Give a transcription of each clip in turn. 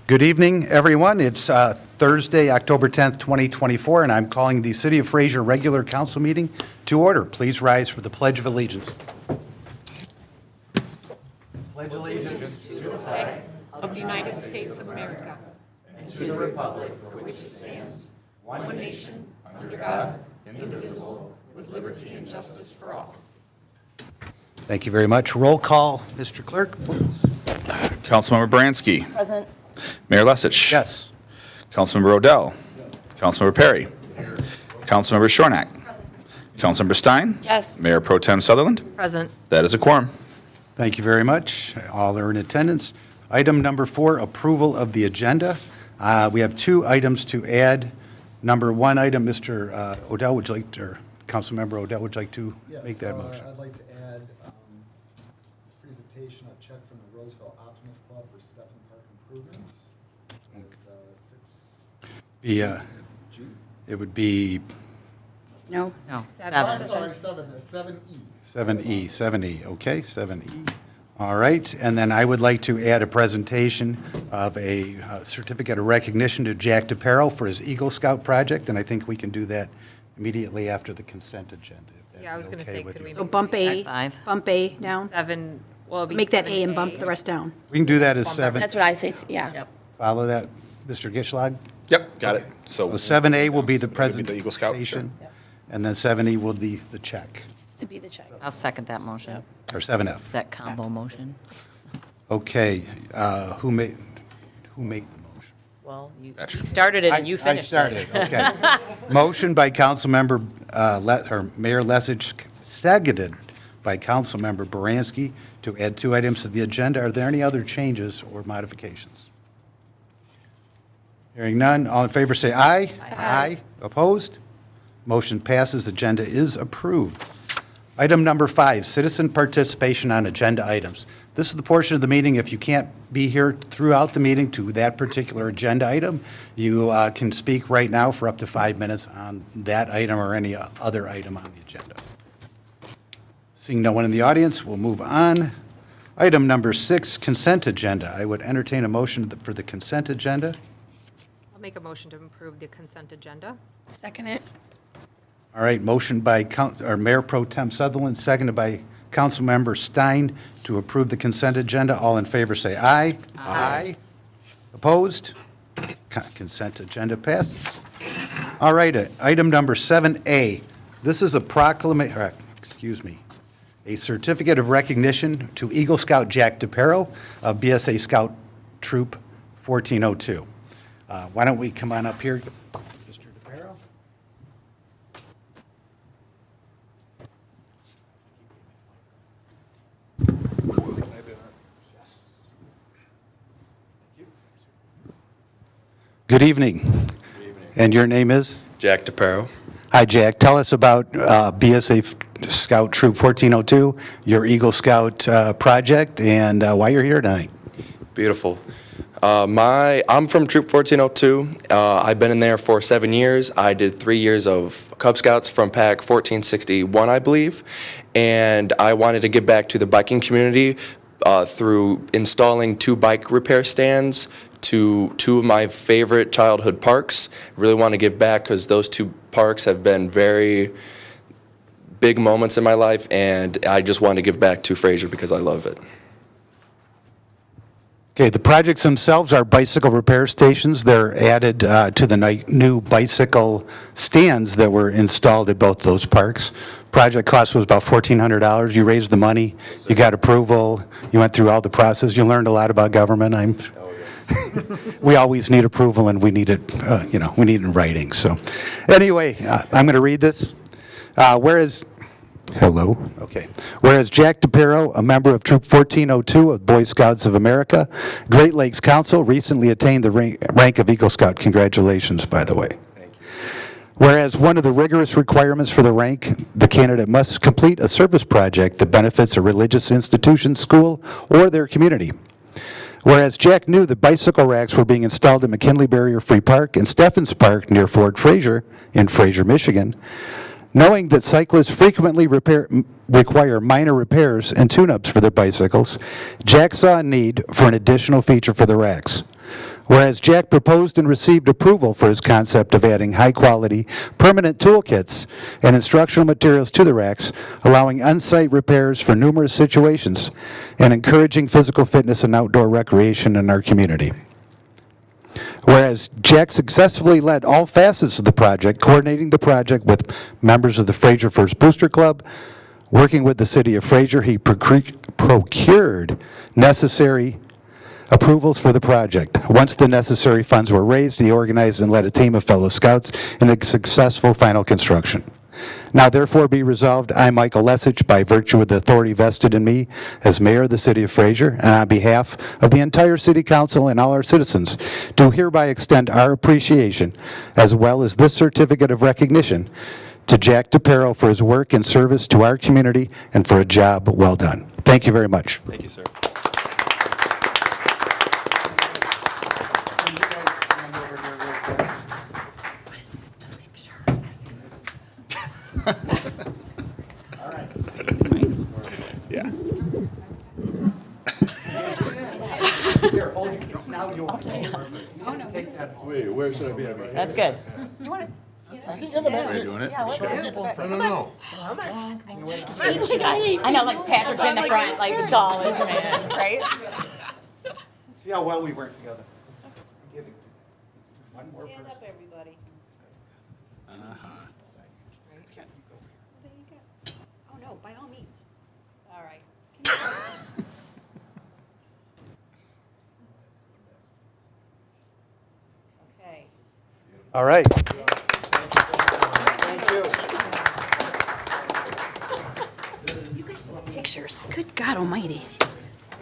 Good evening, everyone. It's Thursday, October 10th, 2024, and I'm calling the City of Fraser regular council meeting to order. Please rise for the Pledge of Allegiance. Pledge allegiance to the flag of the United States of America and to the republic for which it stands, one nation, under God, indivisible, with liberty and justice for all. Thank you very much. Roll call, Mr. Clerk, please. Councilmember Bransky. Present. Mayor Lesich. Yes. Councilmember Odell. Yes. Councilmember Perry. Here. Councilmember Shornack. Councilmember Stein. Yes. Mayor Pro Tem Sutherland. Present. That is a quorum. Thank you very much. All are in attendance. Item number 4, approval of the agenda. We have 2 items to add. Number 1 item, Mr. Odell, would you like to, or Councilmember Odell, would you like to make that motion? I'd like to add presentation of check from the Roseville Optimist Club for Stephen Park improvements. It's It would be No. No. I'm sorry, 7E. 7E, okay, 7E. All right, and then I would like to add a presentation of a certificate of recognition to Jack DePero for his Eagle Scout project, and I think we can do that immediately after the consent agenda. if that'd Yeah, I be was going to okay say, with could you. we So bump A, Five. bump A down. 7, well, it'd be Make that A and 7A. bump the rest down. We can do that as Bump 7. That's what I say, yeah. Yep. Follow that, Mr. Gishlag? Yep, got it. So 7A will be the It would be the Eagle Scout, presentation, and then 7E will be the check, To be the check. I'll second that motion, or 7F. that combo motion. Okay, who made the motion? Well, you Gotcha. started it and you finished it. I started, okay. Motion by Councilmember, or Mayor Lesich, seconded by Councilmember Baranski to add 2 items to the agenda. Are there any other changes or modifications? Hearing none, all in favor say aye. Aye. Opposed? Motion passes. Agenda is approved. Item number 5, citizen participation on agenda items. This is the portion of the meeting, if you can't be here throughout the meeting to that particular agenda item, you can speak right now for up to 5 minutes on that item or any other item on the agenda. Seeing no one in the audience, we'll move on. Item number 6, consent agenda. I would entertain a motion for the consent agenda. I'll make a motion to approve the consent agenda. Second it. All right, motion by Mayor Pro Tem Sutherland, seconded by Councilmember Stein to approve the consent agenda. All in favor say aye. Aye. Opposed? Consent agenda passes. All right, item number 7A. This is a a certificate of recognition to Eagle Scout Jack DePero of BSA Scout Troop 1402. Why don't we come on up here, Mr. DePero? Good evening. And your name is? Jack DePero. Hi, Jack. Tell us about BSA Scout Troop 1402, your Eagle Scout project, and why you're here tonight. Beautiful. I'm from Troop 1402. I've been in there for 7 years. I did 3 years of Cub Scouts from Pack 1461, I believe, and I wanted to give back to the biking community through installing 2 bike repair stands to 2 of my favorite childhood parks. Really want to give back because those 2 parks have been very big moments in my life, and I just want to give back to Fraser because I love it. Okay, the projects themselves are bicycle repair stations. They're added to the new bicycle stands that were installed at both those parks. Project cost was about $1,400. You raised the money, you got approval, you went through all the process, you learned a lot about government. We always need approval, and we need it, we need it in writing. So anyway, I'm going to read this. Whereas Jack DePero, a member of Troop 1402 of Boy Scouts of America, Great Lakes Council, recently attained the rank of Eagle Scout. Congratulations, by the way. Thank you. Whereas one of the rigorous requirements for the rank, the candidate must complete a service project that benefits a religious institution, school, or their community. Whereas Jack knew that bicycle racks were being installed at McKinley Barrier Free Park and Steffens Park near Fort Fraser in Fraser, Michigan, knowing that cyclists frequently require minor repairs and tune-ups for their bicycles, Jack saw a need for an additional feature for the racks. Whereas Jack proposed and received approval for his concept of adding high-quality, permanent toolkits and instructional materials to the racks, allowing on-site repairs for numerous situations, and encouraging physical fitness and outdoor recreation in our community. Whereas Jack successfully led all facets of the project, coordinating the project with members of the Fraser First Booster Club, working with the City of Fraser, he procured necessary approvals for the project. Once the necessary funds were raised, he organized and led a team of fellow scouts in a successful final construction. Now therefore be resolved, I, Michael Lesich, by virtue of the authority vested in me as mayor of the City of Fraser, and on behalf of the entire City Council and all our citizens, do hereby extend our appreciation, as well as this certificate of recognition, to Jack DePero for his work and service to our community and for a job well done. Thank you very much. Thank you, sir. Yeah. Here, hold it. It's now yours. Take that. Wait, where should I be? That's good. You want to? Are you doing it? Yeah, let's do it. No. I know, like Patrick's in the front, like the tallest man, right? See how well we work together. Give it to one more person. everybody. Oh, no, by all means. All right. Okay. All right. Pictures. Good God almighty.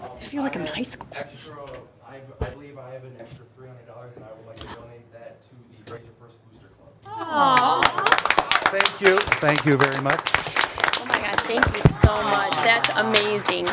I feel like I'm in high school. I believe I have an extra $300, and I would like to donate that to the Fraser First Booster Club. Thank you. Thank you very much. Oh my God, thank you so much. That's amazing.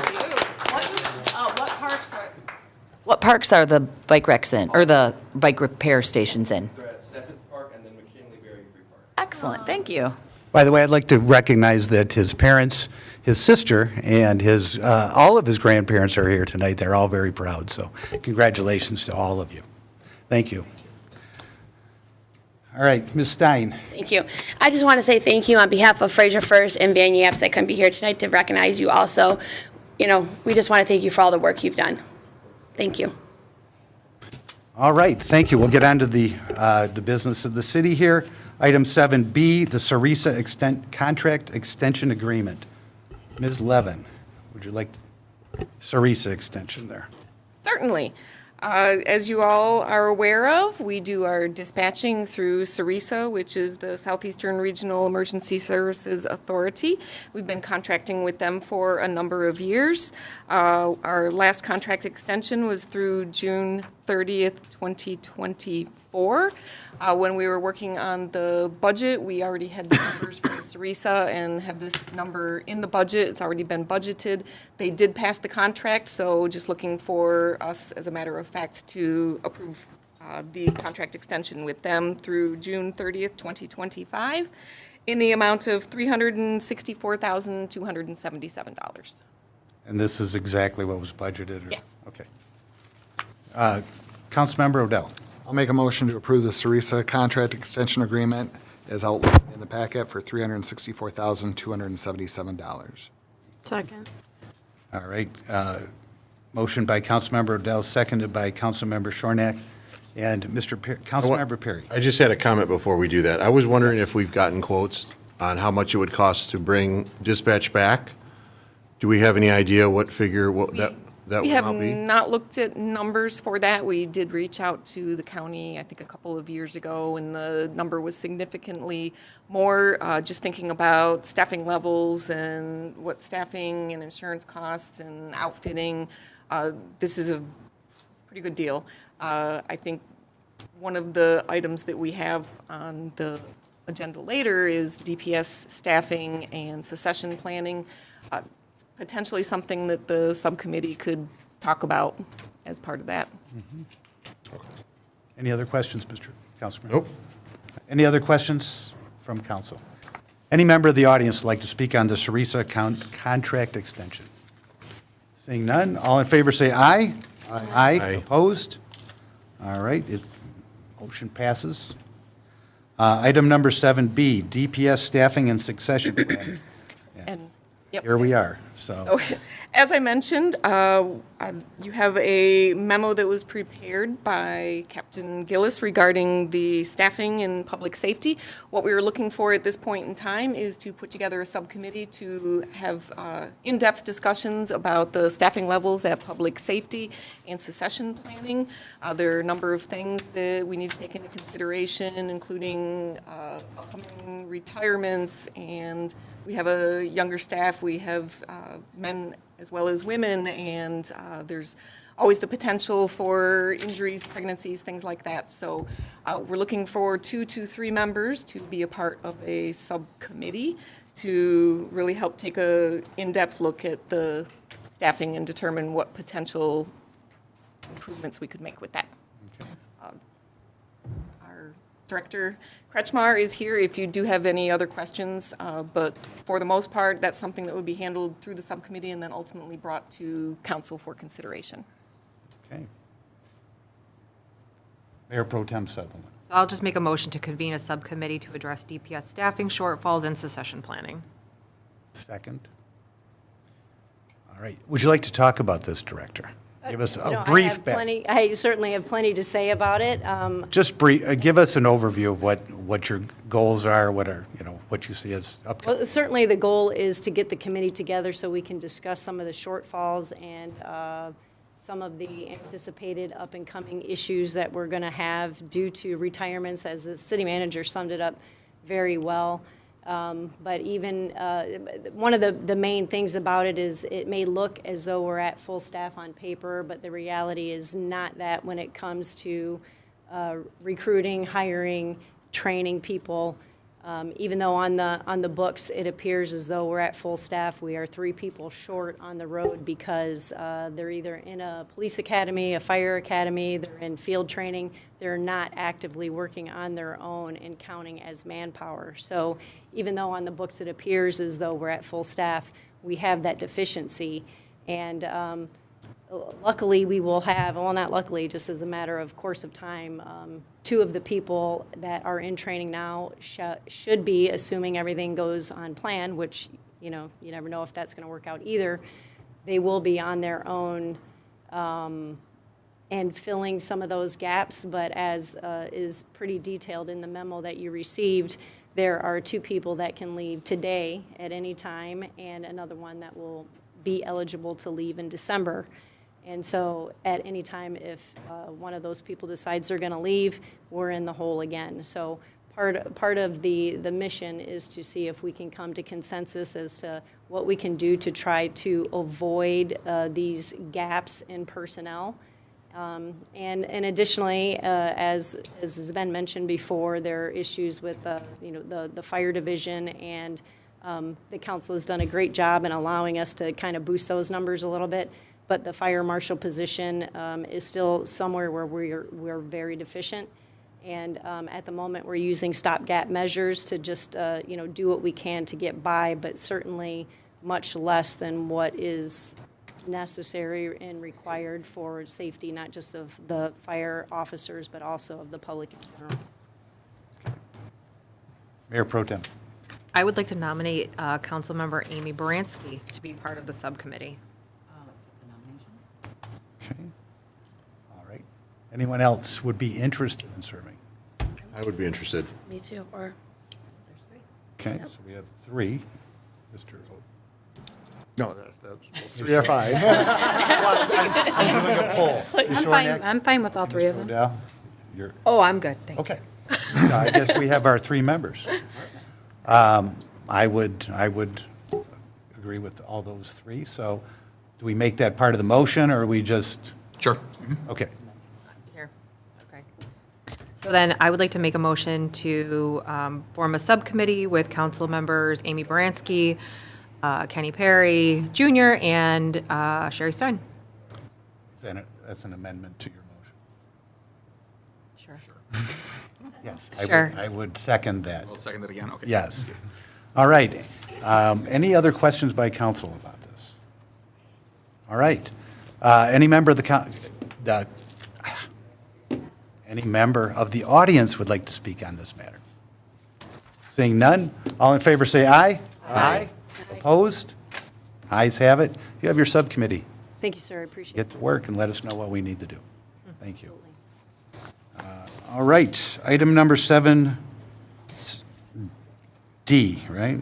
What parks are the bike wrecks in, or the bike repair stations in? They're at Steffens Park and then McKinley-Berry Free Park. Excellent, thank you. By the way, I'd like to recognize that his parents, his sister, and his all of his grandparents are here tonight. They're all very proud, so congratulations to all of you. Thank you. All right, Ms. Stein. Thank you. I just want to say thank you on behalf of Fraser First and Van Yaps that couldn't be here tonight to recognize you also. You know, we just want to thank you for all the work you've done. Thank you. All right, thank you. We'll get on to the business of the city here. Item 7B, the Sarisa Contract Extension Agreement. Ms. Levin, would you like Sarisa extension there? Certainly. As you all are aware of, we do our dispatching through Sarisa, which is the Southeastern Regional Emergency Services Authority. We've been contracting with them for a number of years. Our last contract extension was through June 30th, 2024. When we were working on the budget, we already had the numbers from Sarisa and have this number in the budget. It's already been budgeted. They did pass the contract, so just looking for us, as a matter of fact, to approve the contract extension with them through June 30th, 2025, in the amount of $364,277. And this is exactly what was budgeted? Or- Yes. Okay. Councilmember Odell. I'll make a motion to approve the Sarisa contract extension agreement as outlined in the packet for $364,277. Second. All right. Motion by Councilmember Odell, seconded by Councilmember Shornack. And Councilmember Perry. I just had a comment before we do that. I was wondering if we've gotten quotes on how much it would cost to bring dispatch back. Do we have any idea what figure, that We would have not be? not looked at numbers for that. We did reach out to the county, I think, a couple of years ago, and the number was significantly more, just thinking about staffing levels and what staffing and insurance costs and outfitting. This is a pretty good deal. I think one of the items that we have on the agenda later is DPS staffing and succession planning. Potentially something that the subcommittee could talk about as part of that. Any other questions, Mr. Councilman? Nope. Any other questions from council? Any member of the audience would like to speak on the Sarisa contract extension? Seeing none, all in favor say aye. Aye. Aye. Opposed? All right, motion passes. Item number 7B, DPS staffing and succession plan. Yes. And- yep. Here we are, so. So, as I mentioned, you have a memo that was prepared by Captain Gillis regarding the staffing in public safety. What we are looking for at this point in time is to put together a subcommittee to have in-depth discussions about the staffing levels at public safety and succession planning. There are a number of things that we need to take into consideration, including upcoming retirements, and we have a younger staff, we have men as well as women, and there's always the potential for injuries, pregnancies, things like that. So we're looking for 2 to 3 members to be a part of a subcommittee to really help take a in-depth look at the staffing and determine what potential improvements we could make with that. Our Director Kretschmar is here if you do have any other questions, but for the most part, that's something that would be handled through the subcommittee and then ultimately brought to council for consideration. Okay. Mayor Pro Tem Sutherland. So I'll just make a motion to convene a subcommittee to address DPS staffing shortfalls and succession planning. Second. All right. Would you like to talk about this, Director? Give us You know, a brief. I certainly have plenty to say about it. Just brief, give us an overview of what your goals are, what you see as upcoming. Well, certainly the goal is to get the committee together so we can discuss some of the shortfalls and some of the anticipated up-and-coming issues that we're going to have due to retirements, as the city manager summed it up very well. But even, one of the main things about it is it may look as though we're at full staff on paper, but the reality is not that when it comes to recruiting, hiring, training people. Even though on the books, it appears as though we're at full staff, we are 3 people short on the road because they're either in a police academy, a fire academy, they're in field training. They're not actively working on their own and counting as manpower. So even though on the books it appears as though we're at full staff, we have that deficiency. And luckily, we will have, well, not luckily, just as a matter of course of time, 2 of the people that are in training now should be, assuming everything goes on plan, which, you never know if that's going to work out either. They will be on their own and filling some of those gaps, but as is pretty detailed in the memo that you received, there are 2 people that can leave today at any time, and another one that will be eligible to leave in December. And so at any time, if one of those people decides they're going to leave, we're in the hole again. So part of the mission is to see if we can come to consensus as to what we can do to try to avoid these gaps in personnel. And additionally, as has been mentioned before, there are issues with the fire division, and the council has done a great job in allowing us to kind of boost those numbers a little bit. But the fire marshal position is still somewhere where we're very deficient. And at the moment, we're using stopgap measures to just do what we can to get by, but certainly much less than what is necessary and required for safety, not just of the fire officers, but also of the public in general. Mayor Pro Tem. I would like to nominate Councilmember Amy Baranski to be part of the subcommittee. Okay. All right. Anyone else would be interested in serving? I would be interested. Me too, or Okay, so we have 3. Mr. No, that's 3 or 5. I'm doing a poll. I'm fine with all 3 of them. Odell, you're, Oh, I'm good, thank you. okay. So I guess we have our 3 members. I would agree with all those 3. So do we make that part of the motion, or are we just? Sure. Okay. Here, okay. So then I would like to make a motion to form a subcommittee with council members Amy Baranski, Kenny Perry Jr., and Sherry Stein. That's an amendment to your motion. Sure. Yes. Sure. I would second that. We'll second that again, okay. Yes. All right. Any other questions by council about this? All right. Any member of the Any member of the audience would like to speak on this matter? Seeing none, all in favor say aye. Aye. Opposed? Ayes have it. You have your subcommittee. Thank you, sir, I appreciate it. Get to work and let us know what we need to do. Thank you. All right, item number 7D, right?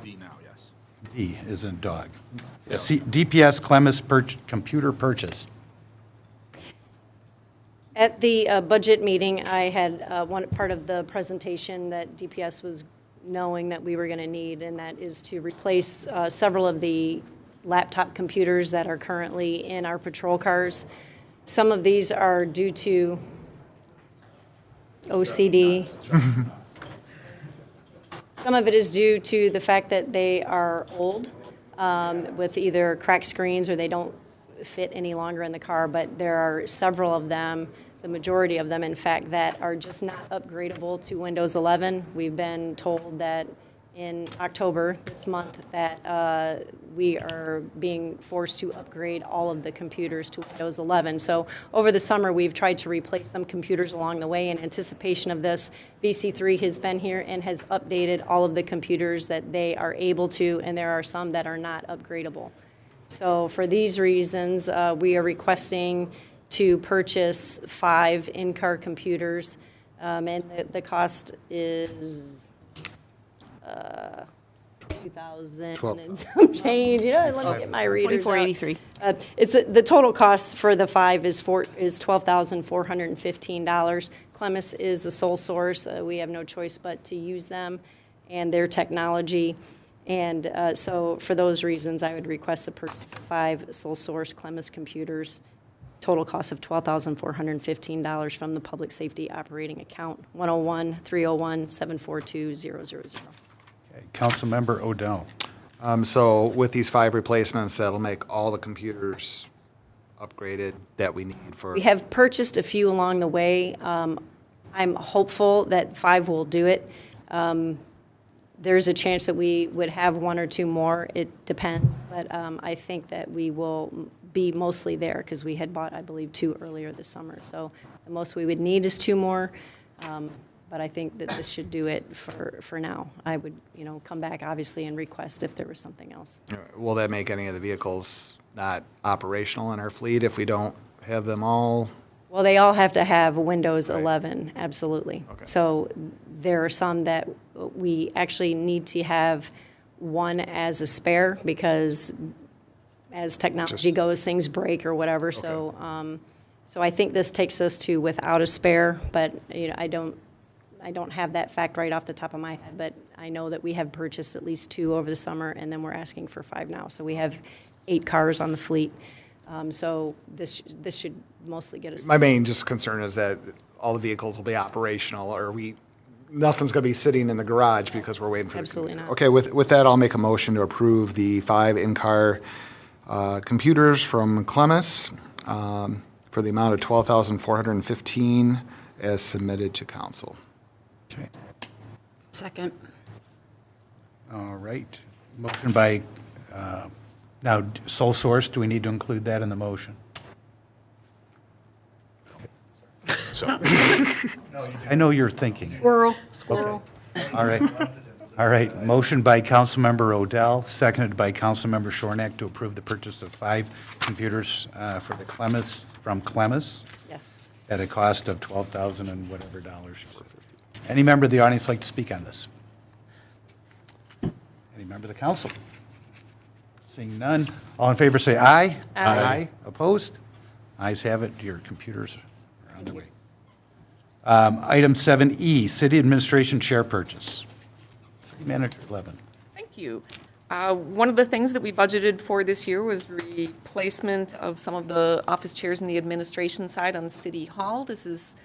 D now, yes. D is in dog. DPS Clemens computer purchase. At the budget meeting, I had one part of the presentation that DPS was knowing that we were going to need, and that is to replace several of the laptop computers that are currently in our patrol cars. Some of these are due to OCD. Some of it is due to the fact that they are old, with either cracked screens or they don't fit any longer in the car, but there are several of them, the majority of them, in fact, that are just not upgradable to Windows 11. We've been told that in October this month that we are being forced to upgrade all of the computers to Windows 11. So over the summer, we've tried to replace some computers along the way in anticipation of this. VC3 has been here and has updated all of the computers that they are able to, and there are some that are not upgradable. So for these reasons, we are requesting to purchase 5 in-car computers, and the cost is $2,000 and some change. You know, let me get my readers out. $24.83. It's the total cost for the 5 is $12,415. Clemens is the sole source. We have no choice but to use them and their technology. And so for those reasons, I would request the purchase of 5 sole source Clemens computers, total cost of $12,415 from the Public Safety Operating Account, 101-301-742-000. Okay, Councilmember Odell. So with these 5 replacements, that'll make all the computers upgraded that we need for. We have purchased a few along the way. I'm hopeful that 5 will do it. There's a chance that we would have 1 or 2 more. It depends, but I think that we will be mostly there because we had bought, I believe, 2 earlier this summer. So the most we would need is 2 more, but I think that this should do it for now. I would, come back obviously and request if there was something else. Will that make any of the vehicles not operational in our fleet if we don't have them all? Well, they all have to have Windows 11, absolutely. Okay. So there are some that we actually need to have one as a spare because as technology goes, things break or whatever. Okay. So I think this takes us to without a spare, but I don't have that fact right off the top of my head, but I know that we have purchased at least 2 over the summer, and then we're asking for 5 now. So we have 8 cars on the fleet. So this should mostly get us. My main just concern is that all the vehicles will be operational, or nothing's going to be sitting in the garage because we're waiting for the Absolutely computer. not. Okay, with that, I'll make a motion to approve the 5 in-car computers from Clemens for the amount of $12,415 as submitted to council. Okay. Second. All right. Motion by, now, sole source, do we need to include that in the motion? So, I know you're thinking. Squirrel. All right. All right. Motion by Councilmember Odell, seconded by Councilmember Shornack to approve the purchase of 5 computers for the Clemens, from Clemens, Yes. at a cost of $12,000 and whatever dollars. Any member of the audience like to speak on this? Any member of the council? Seeing none, all in favor say aye. Aye. Opposed? Ayes have it, your computers are on their way. Item 7E, City Administration Chair Purchase. City Manager Levin. Thank you. One of the things that we budgeted for this year was replacement of some of the office chairs in the administration side on City Hall. This is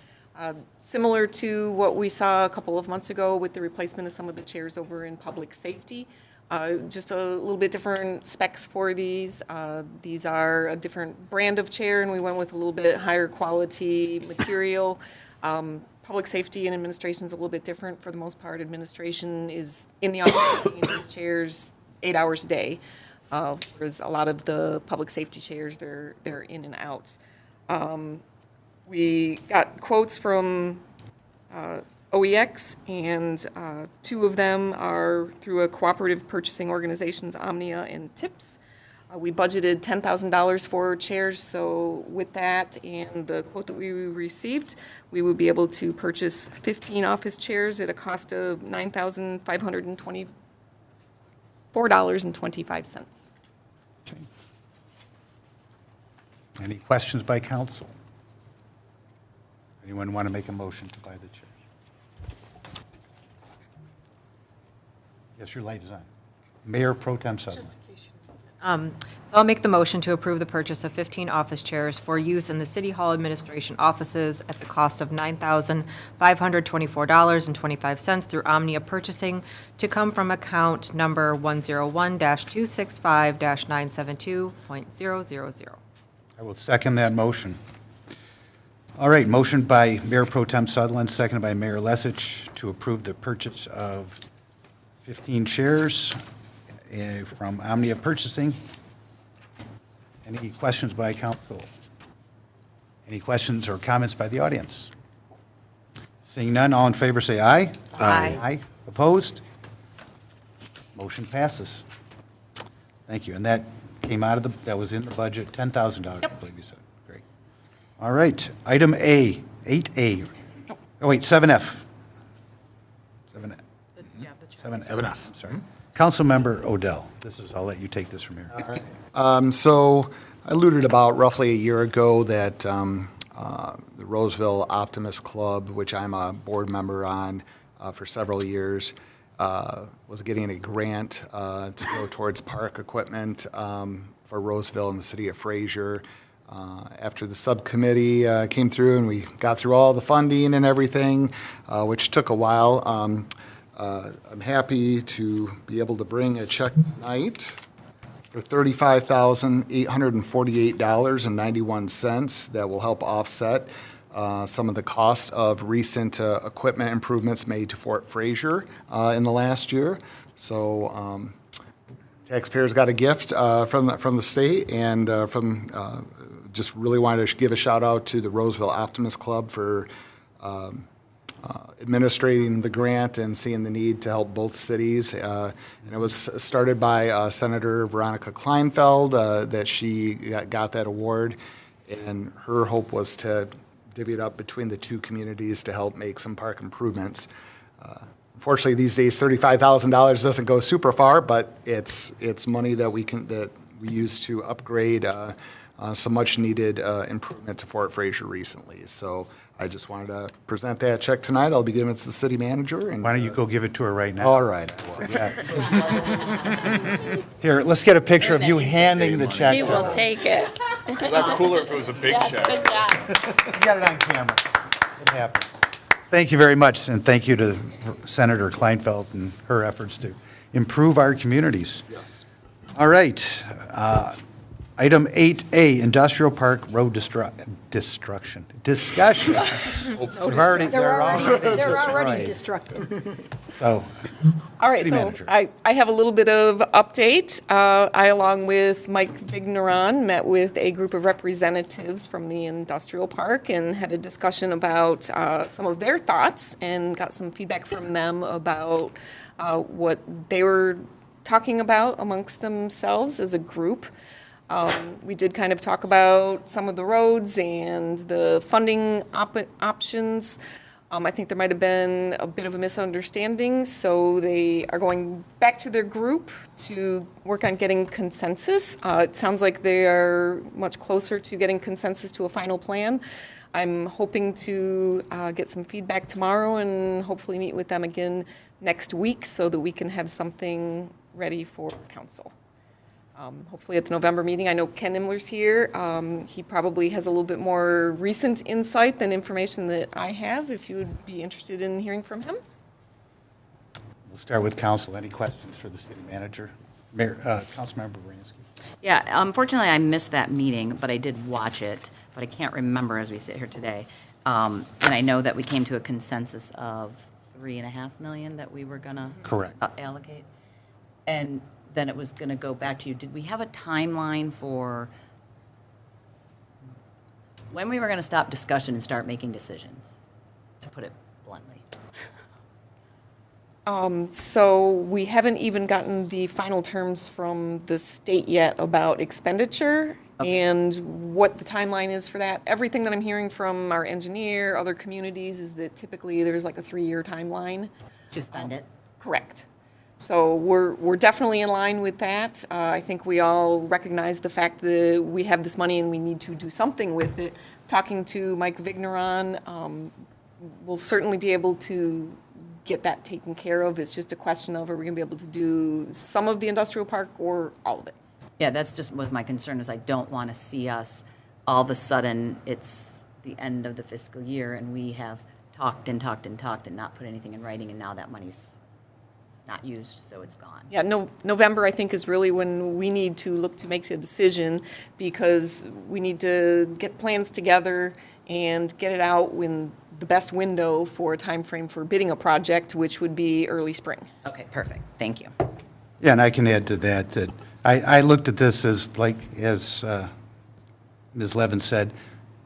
similar to what we saw a couple of months ago with the replacement of some of the chairs over in public safety. Just a little bit different specs for these. These are a different brand of chair, and we went with a little bit higher quality material. Public safety and administration is a little bit different. For the most part, administration is in the office in these chairs 8 hours a day, whereas a lot of the public safety chairs, they're in and out. We got quotes from OEX, and 2 of them are through a cooperative purchasing organizations, Omnia and TIPS. We budgeted $10,000 for chairs, so with that and the quote that we received, we would be able to purchase 15 office chairs at a cost of $9,524.25. Okay. Any questions by council? Anyone want to make a motion to buy the chairs? Yes, your light is on. Mayor Pro Tem Sutherland. So I'll make the motion to approve the purchase of 15 office chairs for use in the City Hall administration offices at the cost of $9,524.25 through Omnia Purchasing to come from account number 101-265-972.000. I will second that motion. All right, motion by Mayor Pro Tem Sutherland, seconded by Mayor Lesich to approve the purchase of 15 chairs from Omnia Purchasing. Any questions by council? Any questions or comments by the audience? Seeing none, all in favor say aye. Aye. Aye. Opposed? Motion passes. Thank you. And that came out of that was in the budget, $10,000, I believe you said. Great. All right, item A, 8A. Oh, wait, 7F. 7F. 7F, I'm sorry. Councilmember Odell, I'll let you take this from here. So I alluded about roughly a year ago that the Roseville Optimist Club, which I'm a board member on for several years, was getting a grant to go towards park equipment for Roseville and the City of Fraser. After the subcommittee came through and we got through all the funding and everything, which took a while, I'm happy to be able to bring a check tonight for $35,848.91 that will help offset some of the cost of recent equipment improvements made to Fort Fraser in the last year. So taxpayers got a gift from the state, and just really wanted to give a shout out to the Roseville Optimist Club for administrating the grant and seeing the need to help both cities. And it was started by Senator Veronica Kleinfeld, that she got that award. And her hope was to divvy it up between the two communities to help make some park improvements. Unfortunately, these days, $35,000 doesn't go super far, but it's money that we use to upgrade some much-needed improvement to Fort Fraser recently. So I just wanted to present that check tonight. I'll be giving it to the city manager. And Why don't you go give it to her right now? all right. Here, let's get a picture of you handing the check. He will take it. That'd be cooler if it was a big Yes, check. good job. You got it on camera. It happened. Thank you very much, and thank you to Senator Kleinfeld and her efforts to improve our communities. Yes. All right. Item 8A, Industrial Park Road Discussion. They're already destroyed. destructive. So, All right, City so manager. I have a little bit of update. I, along with Mike Vigneron, met with a group of representatives from the industrial park and had a discussion about some of their thoughts and got some feedback from them about what they were talking about amongst themselves as a group. We did kind of talk about some of the roads and the funding options. I think there might have been a bit of a misunderstanding, so they are going back to their group to work on getting consensus. It sounds like they are much closer to getting consensus to a final plan. I'm hoping to get some feedback tomorrow and hopefully meet with them again next week so that we can have something ready for council. Hopefully at the November meeting. I know Ken Imler's here. He probably has a little bit more recent insight than information that I have, if you would be interested in hearing from him. We'll start with council. Any questions for the city manager? Mayor, Councilmember Bransky. Yeah, unfortunately, I missed that meeting, but I did watch it, but I can't remember as we sit here today. And I know that we came to a consensus of $3.5 million that we were gonna Correct. Allocate. And then it was gonna go back to you. Did we have a timeline for when we were going to stop discussion and start making decisions, to put it bluntly. So we haven't even gotten the final terms from the state yet about expenditure and what the timeline is for that. Everything that I'm hearing from our engineer, other communities, is that typically there's like a 3-year timeline. To spend it. Correct. So we're definitely in line with that. I think we all recognize the fact that we have this money and we need to do something with it. Talking to Mike Vigneron, we'll certainly be able to get that taken care of. It's just a question of, are we going to be able to do some of the industrial park or all of it? Yeah, that's just what my concern is. I don't want to see us, all of a sudden, it's the end of the fiscal year, and we have talked and talked and talked and not put anything in writing, and now that money's not used, so it's gone. Yeah, November, I think, is really when we need to look to make a decision, because we need to get plans together and get it out when the best window for a time frame for bidding a project, which would be early spring. Okay, perfect. Thank you. Yeah, and I can add to that, that I looked at this as, like, as Ms. Levin said,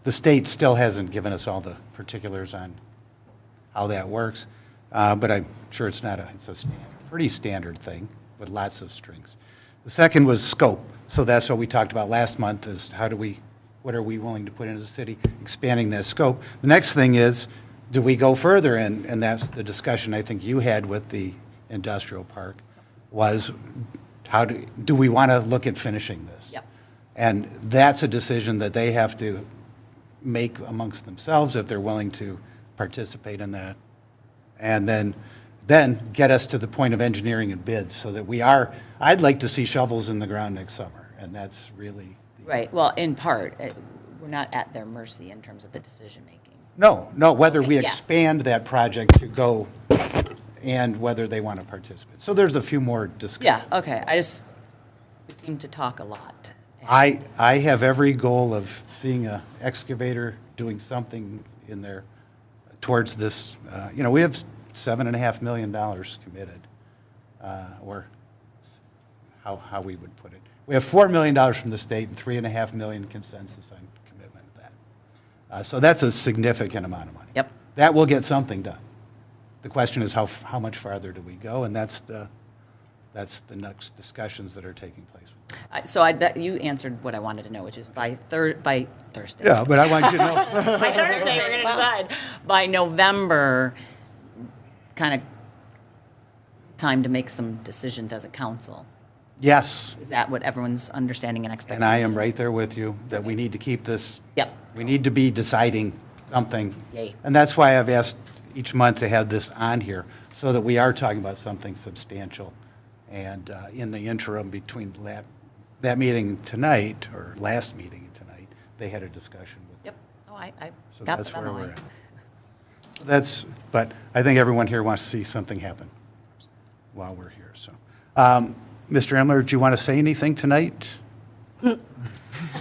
the state still hasn't given us all the particulars on how that works, but I'm sure it's not it's a pretty standard thing with lots of strings. The second was scope. So that's what we talked about last month, is what are we willing to put into the city, expanding that scope. The next thing is, do we go further? And that's the discussion I think you had with the industrial park, was do we want to look at finishing this? Yep. And that's a decision that they have to make amongst themselves if they're willing to participate in that. And then get us to the point of engineering and bids, so that I'd like to see shovels in the ground next summer, and that's really. Right, well, in part, we're not at their mercy in terms of the decision-making. No, whether we Yeah. expand that project to go, and whether they want to participate. So there's a few more discussions. Yeah, okay, we seem to talk a lot. I have every goal of seeing a excavator doing something in there towards this. We have $7.5 million committed, or how we would put it. We have $4 million from the state and $3.5 million consensus on commitment of that. So that's a significant amount of money. Yep. That will get something done. The question is how much farther do we go, and that's the next discussions that are taking place. So you answered what I wanted to know, which is by Thursday. Yeah, but I want you to know. By Thursday, we're going to decide. By November, kind of time to make some decisions as a council. Yes, Is that what everyone's understanding and expecting? and I am right there with you, that we need to keep this. Yep. We need to be deciding something. Yay. And that's why I've asked each month to have this on here, so that we are talking about something substantial. And in the interim between that meeting tonight, or last meeting tonight, they had a discussion with. Yep. Oh, I So got that's the where memo. we're at. But I think everyone here wants to see something happen while we're here, so. Mr. Emler, do you want to say anything tonight? Or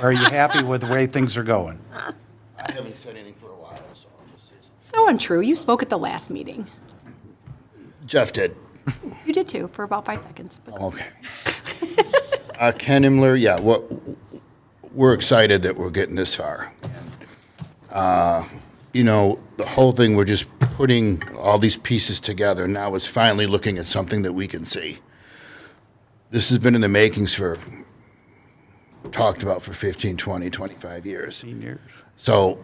are you happy with the way things are going? I haven't said anything for a while, so I'll just say something. So untrue. You spoke at the last meeting. Jeff did. You did too, for about 5 seconds. But Okay. Ken Imler, yeah, we're excited that we're getting this far. The whole thing, we're just putting all these pieces together. Now it's finally looking at something that we can see. This has been in the makings talked about for 15, 20, 25 years. Seniors. So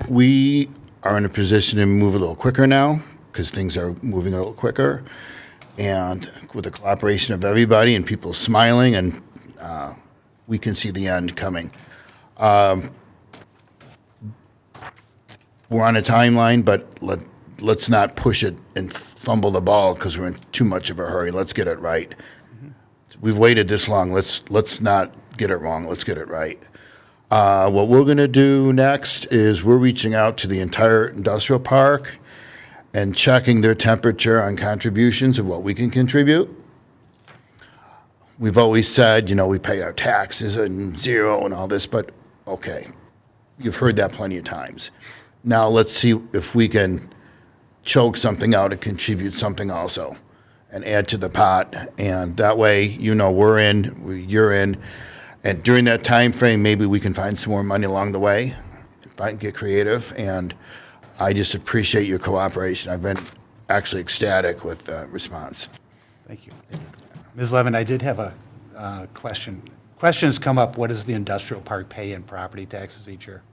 we are in a position to move a little quicker now, because things are moving a little quicker. And with the cooperation of everybody and people smiling, and we can see the end coming. We're on a timeline, but let's not push it and fumble the ball because we're in too much of a hurry. Let's get it right. We've waited this long. Let's not get it wrong. Let's get it right. What we're going to do next is we're reaching out to the entire industrial park and checking their temperature on contributions of what we can contribute. We've always said, we pay our taxes and zero and all this, but okay, you've heard that plenty of times. Now let's see if we can choke something out and contribute something also and add to the pot. And that way, we're in, you're in, And during that time frame, maybe we can find some more money along the way, get creative. And I just appreciate your cooperation. I've been actually ecstatic with the response. Thank you. Ms. Levin, I did have a question. Questions come up, what does the industrial park pay in property taxes each year?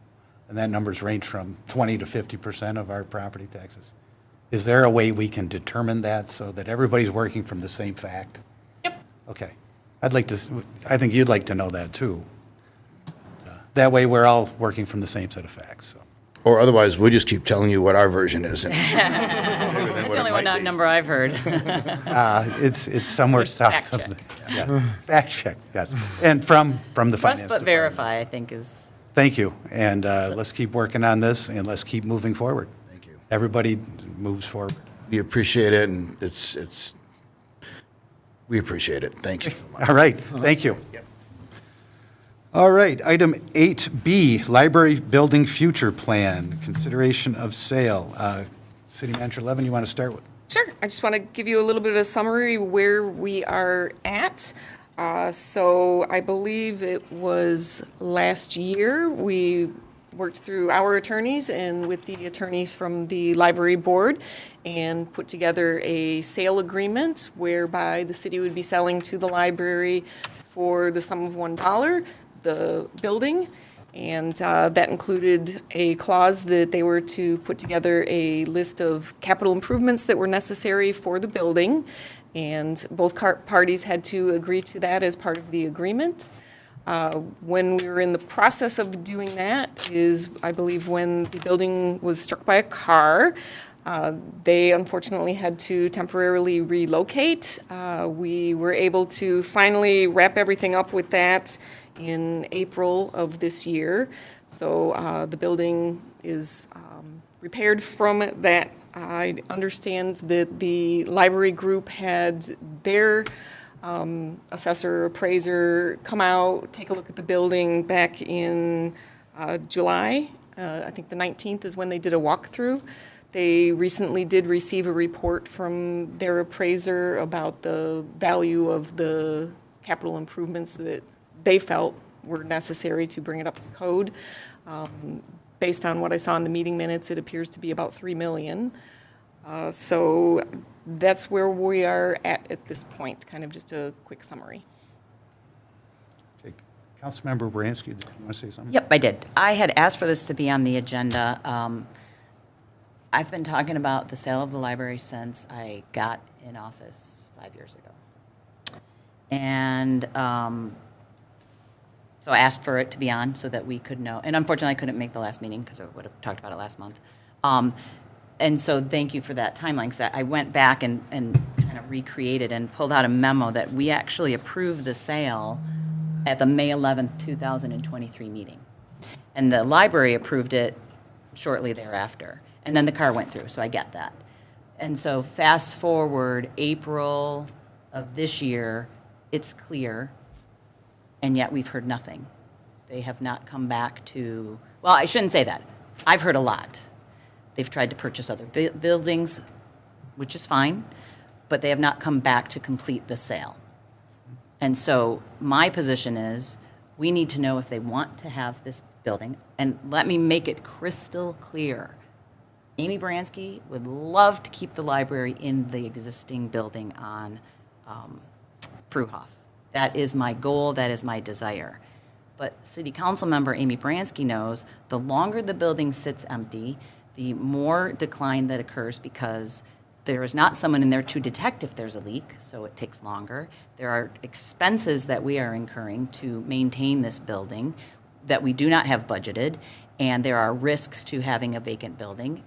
And that numbers range from 20 to 50% of our property taxes. Is there a way we can determine that so that everybody's working from the same fact? Yep. Okay. I think you'd like to know that too. That way we're all working from the same set of facts, so. Or otherwise, we'll just keep telling you what our version is. And That's the only one number I've heard. It's somewhere south Fact of check. the. Yeah. Fact check, yes. And from the finance Trust but department. verify, I think is. Thank you, and let's keep working on this, and let's keep moving forward. Thank you. Everybody moves forward. We appreciate it, and we appreciate it. Thank you so much. All right, thank you. All right, item 8B, Library Building Future Plan, consideration of sale. City Manager Levin, you want to start with? Sure. I just want to give you a little bit of a summary where we are at. So I believe it was last year, we worked through our attorneys and with the attorney from the library board and put together a sale agreement whereby the city would be selling to the library for the sum of $1 the building. And that included a clause that they were to put together a list of capital improvements that were necessary for the building. And both parties had to agree to that as part of the agreement. When we were in the process of doing that is, I believe, when the building was struck by a car. They unfortunately had to temporarily relocate. We were able to finally wrap everything up with that in April of this year. So the building is repaired from that. I understand that the library group had their assessor appraiser come out, take a look at the building back in July. I think the 19th is when they did a walkthrough. They recently did receive a report from their appraiser about the value of the capital improvements that they felt were necessary to bring it up to code. Based on what I saw in the meeting minutes, it appears to be about $3 million. So that's where we are at this point, kind of just a quick summary. Okay. Councilmember Baranski, did you want to say something? Yep, I did. I had asked for this to be on the agenda. I've been talking about the sale of the library since I got in office 5 years ago. And so I asked for it to be on so that we could know. And unfortunately, I couldn't make the last meeting because I would have talked about it last month. And so thank you for that timeline, because I went back and kind of recreated and pulled out a memo that we actually approved the sale at the May 11th, 2023 meeting. And the library approved it shortly thereafter. And then the car went through, so I get that. And so fast forward April of this year, it's clear, and yet we've heard nothing. They have not come back to, well, I shouldn't say that. I've heard a lot. They've tried to purchase other buildings, which is fine, but they have not come back to complete the sale. And so my position is, we need to know if they want to have this building. And let me make it crystal clear. Amy Baranski would love to keep the library in the existing building on Fruhoff. That is my goal, that is my desire. But City Council member Amy Baranski knows the longer the building sits empty, the more decline that occurs, because there is not someone in there to detect if there's a leak, so it takes longer. There are expenses that we are incurring to maintain this building that we do not have budgeted, and there are risks to having a vacant building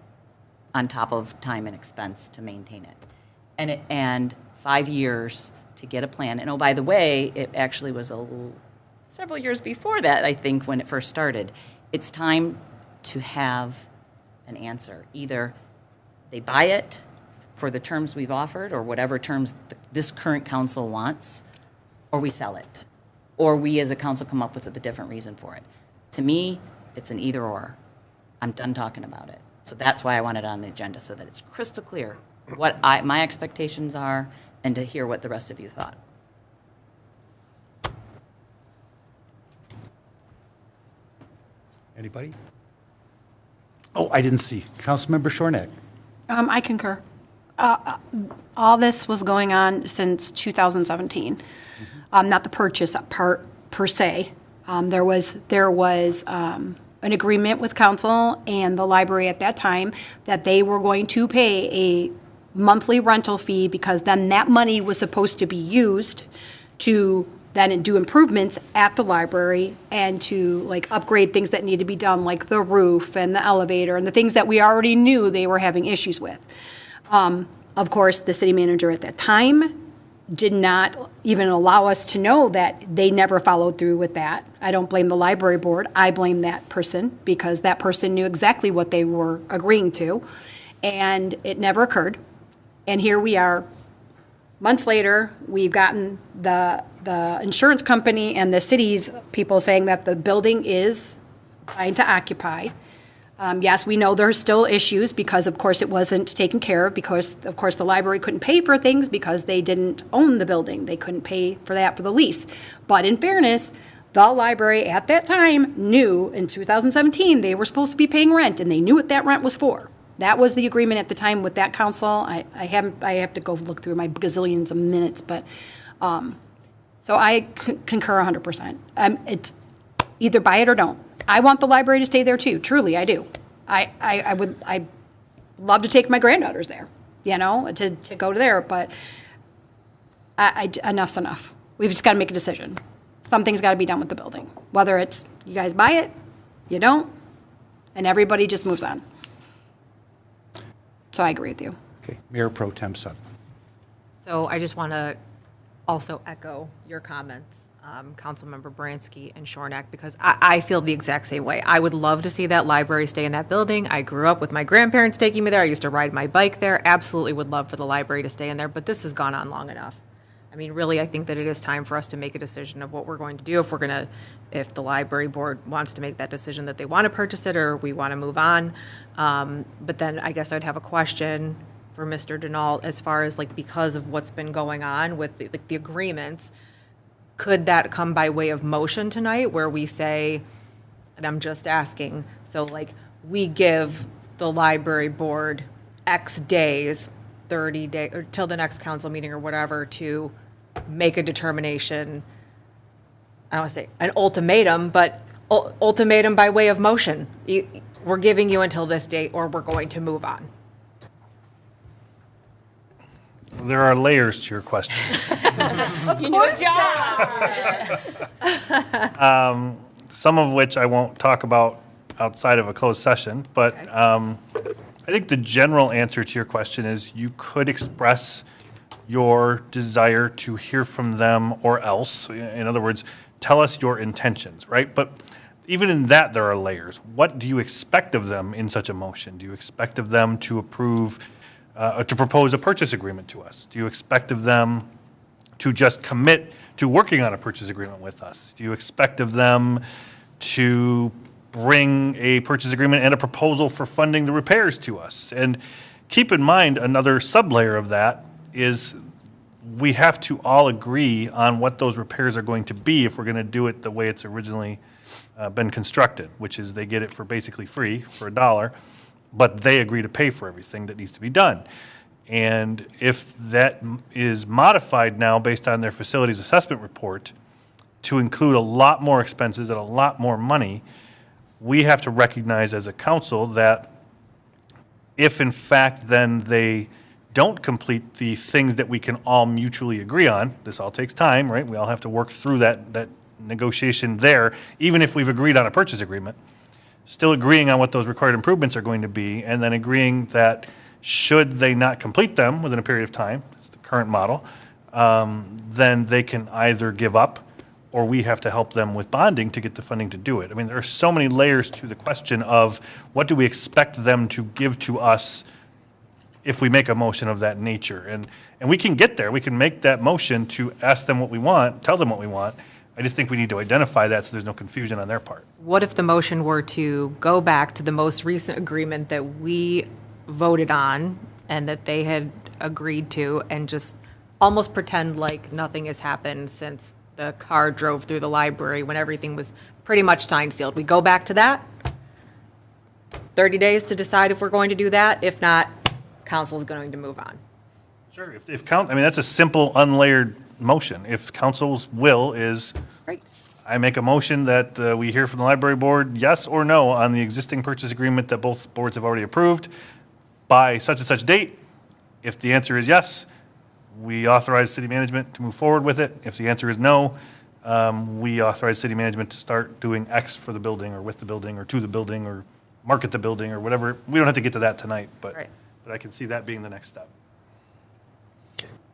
on top of time and expense to maintain it. And 5 years to get a plan. And oh, by the way, it actually was several years before that, I think, when it first started. It's time to have an answer. Either they buy it for the terms we've offered, or whatever terms this current council wants, or we sell it. Or we as a council come up with a different reason for it. To me, it's an either or. I'm done talking about it. So that's why I want it on the agenda, so that it's crystal clear what my expectations are, and to hear what the rest of you thought. Anybody? Oh, I didn't see. Councilmember Shornack. I concur. All this was going on since 2017. Not the purchase part per se. There was an agreement with council and the library at that time that they were going to pay a monthly rental fee because then that money was supposed to be used to then do improvements at the library and to like upgrade things that need to be done, like the roof and the elevator and the things that we already knew they were having issues with. Of course, the city manager at that time did not even allow us to know that they never followed through with that. I don't blame the library board. I blame that person because that person knew exactly what they were agreeing to, and it never occurred. And here we are, months later, we've gotten the insurance company and the city's people saying that the building is fine to occupy. Yes, we know there's still issues because, of course, it wasn't taken care of because, of course, the library couldn't pay for things because they didn't own the building. They couldn't pay for that for the lease. But in fairness, the library at that time knew in 2017 they were supposed to be paying rent, and they knew what that rent was for. That was the agreement at the time with that council. I have to go look through my gazillions of minutes, but so I concur 100%. It's either buy it or don't. I want the library to stay there too. Truly, I do. I'd love to take my granddaughters there, to go to there, but enough's enough. We've just got to make a decision. Something's got to be done with the building. Whether it's you guys buy it, you don't, and everybody just moves on. So I agree with you. Okay, Mayor Pro Tem Sutton. So I just want to also echo your comments, Councilmember Bransky and Shornack, because I feel the exact same way. I would love to see that library stay in that building. I grew up with my grandparents taking me there. I used to ride my bike there. Absolutely would love for the library to stay in there, but this has gone on long enough. I mean, really, I think that it is time for us to make a decision of what we're going to do, if the library board wants to make that decision that they want to purchase it or we want to move on. But then I guess I'd have a question for Mr. Denault as far as because of what's been going on with the agreements, could that come by way of motion tonight where we say, and I'm just asking, so we give the library board X days, 30 days, or till the next council meeting or whatever to make a determination, I don't want to say an ultimatum, but ultimatum by way of motion. We're giving you until this date or we're going to move on. There are layers to your question. You do a job. Some of which I won't talk about outside of a closed session, but I think the general answer to your question is you could express your desire to hear from them or else. In other words, tell us your intentions, right? But even in that, there are layers. What do you expect of them in such a motion? Do you expect of them to approve, to propose a purchase agreement to us? Do you expect of them to just commit to working on a purchase agreement with us? Do you expect of them to bring a purchase agreement and a proposal for funding the repairs to us? And keep in mind, another sublayer of that is we have to all agree on what those repairs are going to be if we're going to do it the way it's originally been constructed, which is they get it for basically free, for $1, but they agree to pay for everything that needs to be done. And if that is modified now based on their facilities assessment report to include a lot more expenses and a lot more money, we have to recognize as a council that if in fact then they don't complete the things that we can all mutually agree on, this all takes time, right? We all have to work through that negotiation there, even if we've agreed on a purchase agreement, still agreeing on what those required improvements are going to be, and then agreeing that should they not complete them within a period of time, it's the current model, then they can either give up or we have to help them with bonding to get the funding to do it. I mean, there are so many layers to the question of what do we expect them to give to us if we make a motion of that nature. And we can get there. We can make that motion to ask them what we want, tell them what we want. I just think we need to identify that so there's no confusion on their part. What if the motion were to go back to the most recent agreement that we voted on and that they had agreed to and just almost pretend like nothing has happened since the car drove through the library when everything was pretty much signed, sealed? We go back to that? 30 days to decide if we're going to do that. If not, council is going to move on. Sure, I mean, that's a simple, unlayered motion. If council's will is, Right. I make a motion that we hear from the library board, yes or no, on the existing purchase agreement that both boards have already approved by such and such date. If the answer is yes, we authorize city management to move forward with it. If the answer is no, we authorize city management to start doing X for the building or with the building or to the building or market the building or whatever. We don't have to get to that tonight, but Right. I can see that being the next step.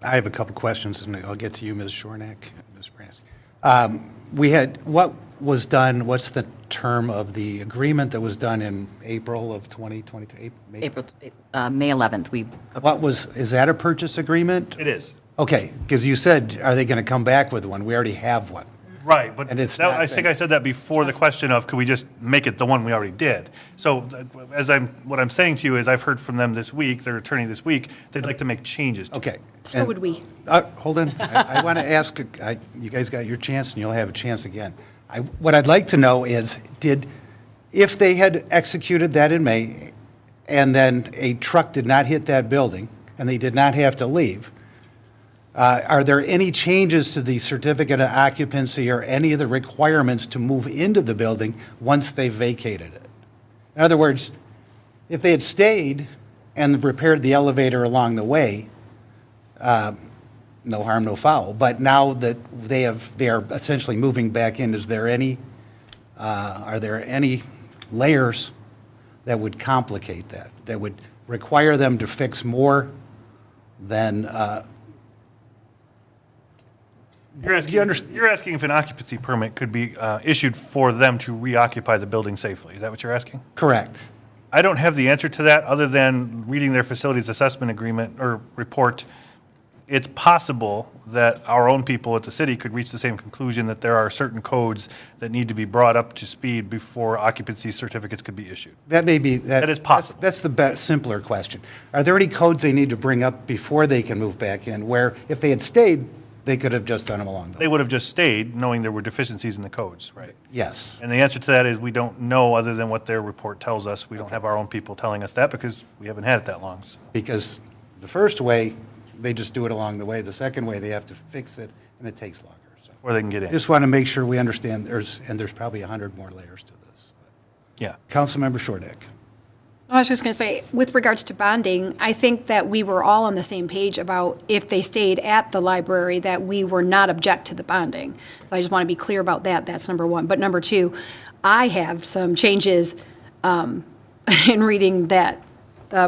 I have a couple questions, and I'll get to you, Ms. Shornack, Ms. Bransky. What was done, what's the term of the agreement that was done in April of 2023? May 11th, we, Is that a purchase agreement? It is. Okay, because you said, are they going to come back with one? We already have one. Right, but And it's that- not I think been- I said that before the question of, could we just make it the one we already did? So what I'm saying to you is I've heard from them this week, their attorney this week, they'd like to make changes to it. Okay. So And- would we. Hold on. I want to ask, you guys got your chance, and you'll have a chance again. What I'd like to know is, if they had executed that in May, and then a truck did not hit that building, and they did not have to leave, are there any changes to the certificate of occupancy or any of the requirements to move into the building once they vacated it? In other words, if they had stayed and repaired the elevator along the way, no harm, no foul. But now that they are essentially moving back in, are there any layers that would complicate that would require them to fix more than, You're asking if an occupancy permit could be issued for them to reoccupy the building safely. Is that what you're asking? correct? I don't have the answer to that, other than reading their facilities assessment agreement or report. It's possible that our own people at the city could reach the same conclusion that there are certain codes that need to be brought up to speed before occupancy certificates could be issued. That may be. That is possible. That's the simpler question. Are there any codes they need to bring up before they can move back in, where if they had stayed, they could have just done them along the way? They would have just stayed, knowing there were deficiencies in the codes, right? Yes. And the answer to that is we don't know, other than what their report tells us. We don't have our own people telling us that because we haven't had it that long. So Because the first way, they just do it along the way. The second way, they have to fix it, and it takes longer. So before they can get I in. just want to make sure we understand, there's probably 100 more layers to this. Yeah. Councilmember Shornack. I was just going to say, with regards to bonding, I think that we were all on the same page about if they stayed at the library, that we were not object to the bonding. So I just want to be clear about that. That's number one. But number two, I have some changes in reading that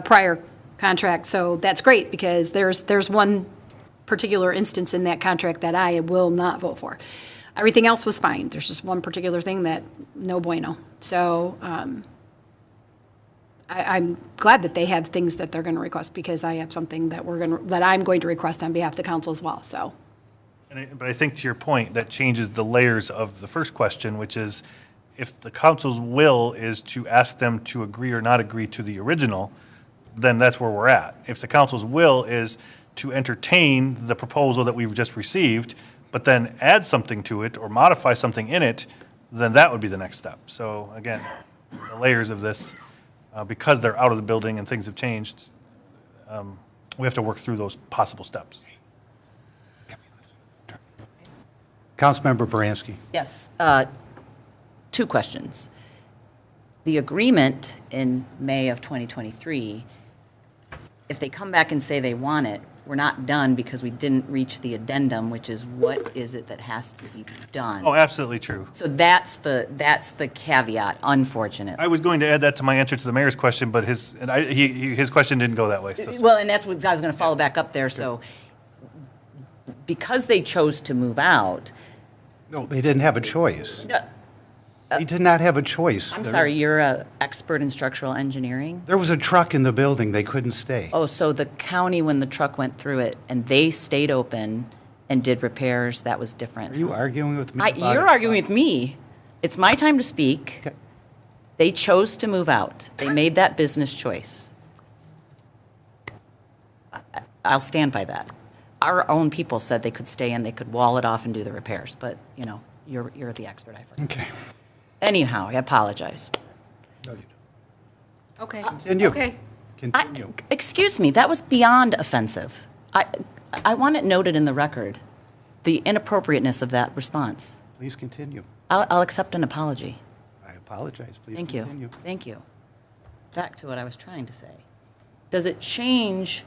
prior contract. So that's great, because there's one particular instance in that contract that I will not vote for. Everything else was fine. There's just one particular thing that no bueno. So I'm glad that they have things that they're going to request, because I have something that I'm going to request on behalf of the council as well, so. But I think to your point, that changes the layers of the first question, which is if the council's will is to ask them to agree or not agree to the original, then that's where we're at. If the council's will is to entertain the proposal that we've just received, but then add something to it or modify something in it, then that would be the next step. So again, the layers of this, because they're out of the building and things have changed, we have to work through those possible steps. Councilmember Baranski. yes, 2 questions. The agreement in May of 2023, if they come back and say they want it, we're not done because we didn't reach the addendum, which is what is it that has to be done? Oh, absolutely true. So that's the caveat, unfortunate. I was going to add that to my answer to the mayor's question, but his question didn't go that way. So Well, and that's what I was going to follow back up there, so because they chose to move out, No, they didn't have a choice. They did not have a choice. I'm sorry, you're an expert in structural engineering? There was a truck in the building. They couldn't stay. Oh, so the county, when the truck went through it, and they stayed open and did repairs, that was different? Are you arguing with me about You're it? arguing with me. It's my time to speak. Okay. They chose to move out. They made that business choice. I'll stand by that. Our own people said they could stay and they could wall it off and do the repairs, but, you're the expert, I forget. Okay. Anyhow, I apologize. No, you Okay. Continue. Okay. Continue. Excuse me, that was beyond offensive. I want it noted in the record, the inappropriateness of that response. Please continue. I'll accept an apology. I apologize. Please Thank continue. you. Thank you. Back to what I was trying to say. Does it change,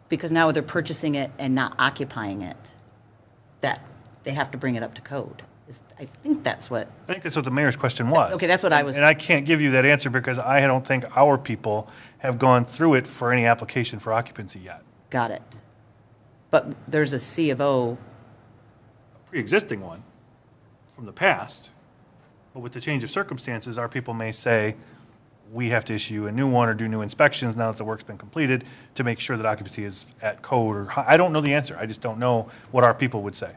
because now they're purchasing it and not occupying it, that they have to bring it up to code? I think that's what, I think that's what the mayor's question was. Okay, that's what I was- And I can't give you that answer because I don't think our people have gone through it for any application for occupancy yet. got it. But there's a C of O, Pre-existing one from the past, but with the change of circumstances, our people may say, we have to issue a new one or do new inspections now that the work's been completed to make sure that occupancy is at code or, I don't know the answer. I just don't know what our people would say.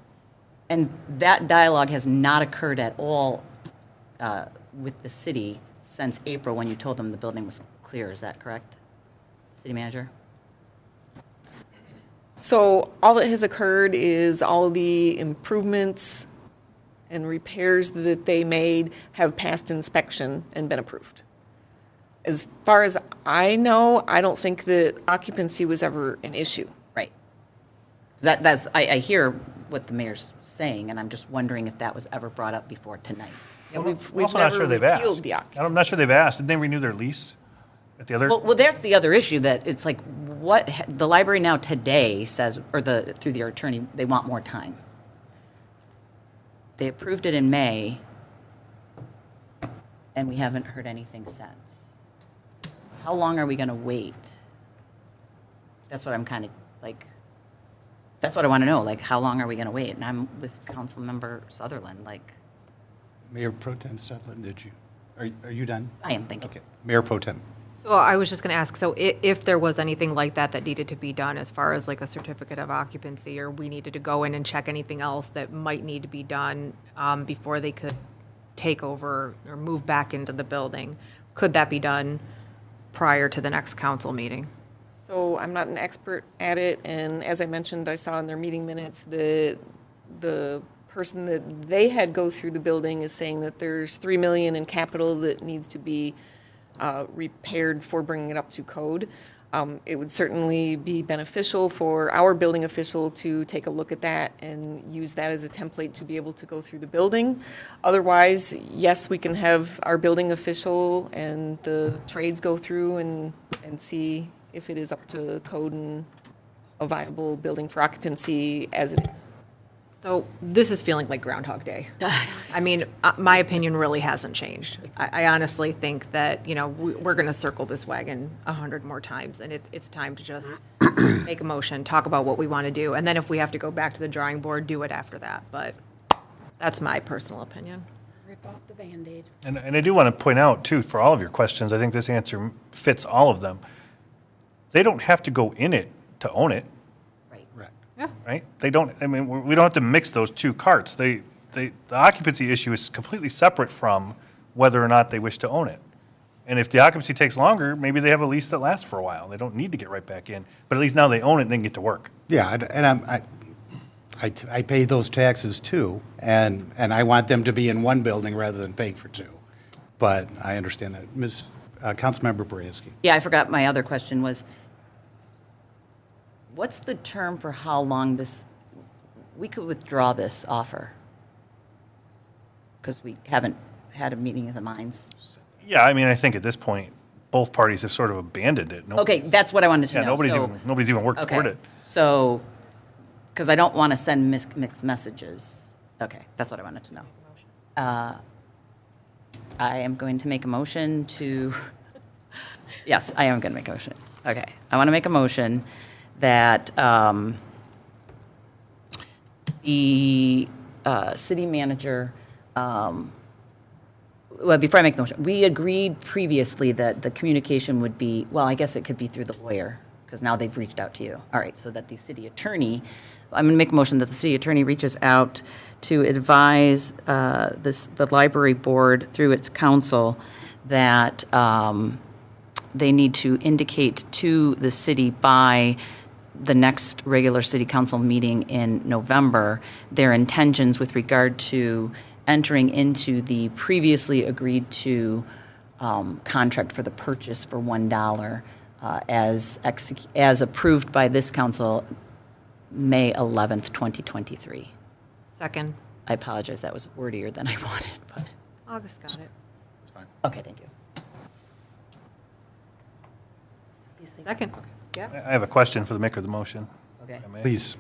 and that dialogue has not occurred at all with the city since April, when you told them the building was clear. Is that correct, city manager? So all that has occurred is all of the improvements and repairs that they made have passed inspection and been approved. As far as I know, I don't think that occupancy was ever an issue. Right. I hear what the mayor's saying, and I'm just wondering if that was ever brought up before tonight. Yeah, I'm we've also not never sure they've repealed asked. the occupancy. I'm not sure they've asked. Did they renew their lease at the other? Well, that's the other issue, that it's like, the library now today says, or through their attorney, they want more time. They approved it in May, and we haven't heard anything since. How long are we going to wait? That's what I'm kind of like, that's what I want to know, like, how long are we going to wait? And I'm with Councilmember Sutherland, like, Mayor Pro Tem Sutherland, are you done? I am thinking. Okay. Mayor Pro Tem. So I was just going to ask, so if there was anything like that that needed to be done as far as like a certificate of occupancy, or we needed to go in and check anything else that might need to be done before they could take over or move back into the building, could that be done prior to the next council meeting? So I'm not an expert at it, and as I mentioned, I saw in their meeting minutes, the person that they had go through the building is saying that there's $3 million in capital that needs to be repaired for bringing it up to code. It would certainly be beneficial for our building official to take a look at that and use that as a template to be able to go through the building. Otherwise, yes, we can have our building official and the trades go through and see if it is up to code and a viable building for occupancy as it is. So this is feeling like Groundhog Day. I mean, my opinion really hasn't changed. I honestly think that, we're going to circle this wagon 100 more times, and it's time to just make a motion, talk about what we want to do, and then if we have to go back to the drawing board, do it after that. But that's my personal opinion. Rip off the Band-Aid. And I do want to point out, too, for all of your questions, I think this answer fits all of them. They don't have to go in it to own it, right? They don't, we don't have to mix those two carts. The occupancy issue is completely separate from whether or not they wish to own it. And if the occupancy takes longer, maybe they have a lease that lasts for a while. They don't need to get right back in. But at least now they own it and they can get to work. Yeah, and I pay those taxes too, and I want them to be in one building rather than paying for two. But I understand that. Councilmember Bransky. Yeah, I forgot my other question was, what's the term for how long we could withdraw this offer? Because we haven't had a meeting of the minds. Yeah, I think at this point, both parties have sort of abandoned it. Okay, that's what I wanted to Yeah, know. nobody's even worked toward it. So, because I don't want to send mixed messages. Okay, that's what I wanted to know. I am going to make a motion to, yes, I am going to make a motion. Okay, I want to make a motion that the city manager, well, before I make the motion, we agreed previously that the communication would be, well, I guess it could be through the lawyer, because now they've reached out to you. All right, so that the city attorney, I'm going to make a motion that the city attorney reaches out to advise the library board through its counsel that they need to indicate to the city by the next regular city council meeting in November their intentions with regard to entering into the previously agreed to contract for the purchase for $1 as approved by this council May 11th, 2023. Second. I apologize, that was wordier than I wanted, but, August got it. okay, thank you. Second. Yeah. I have a question for the maker of the motion. Okay. if I may. Please.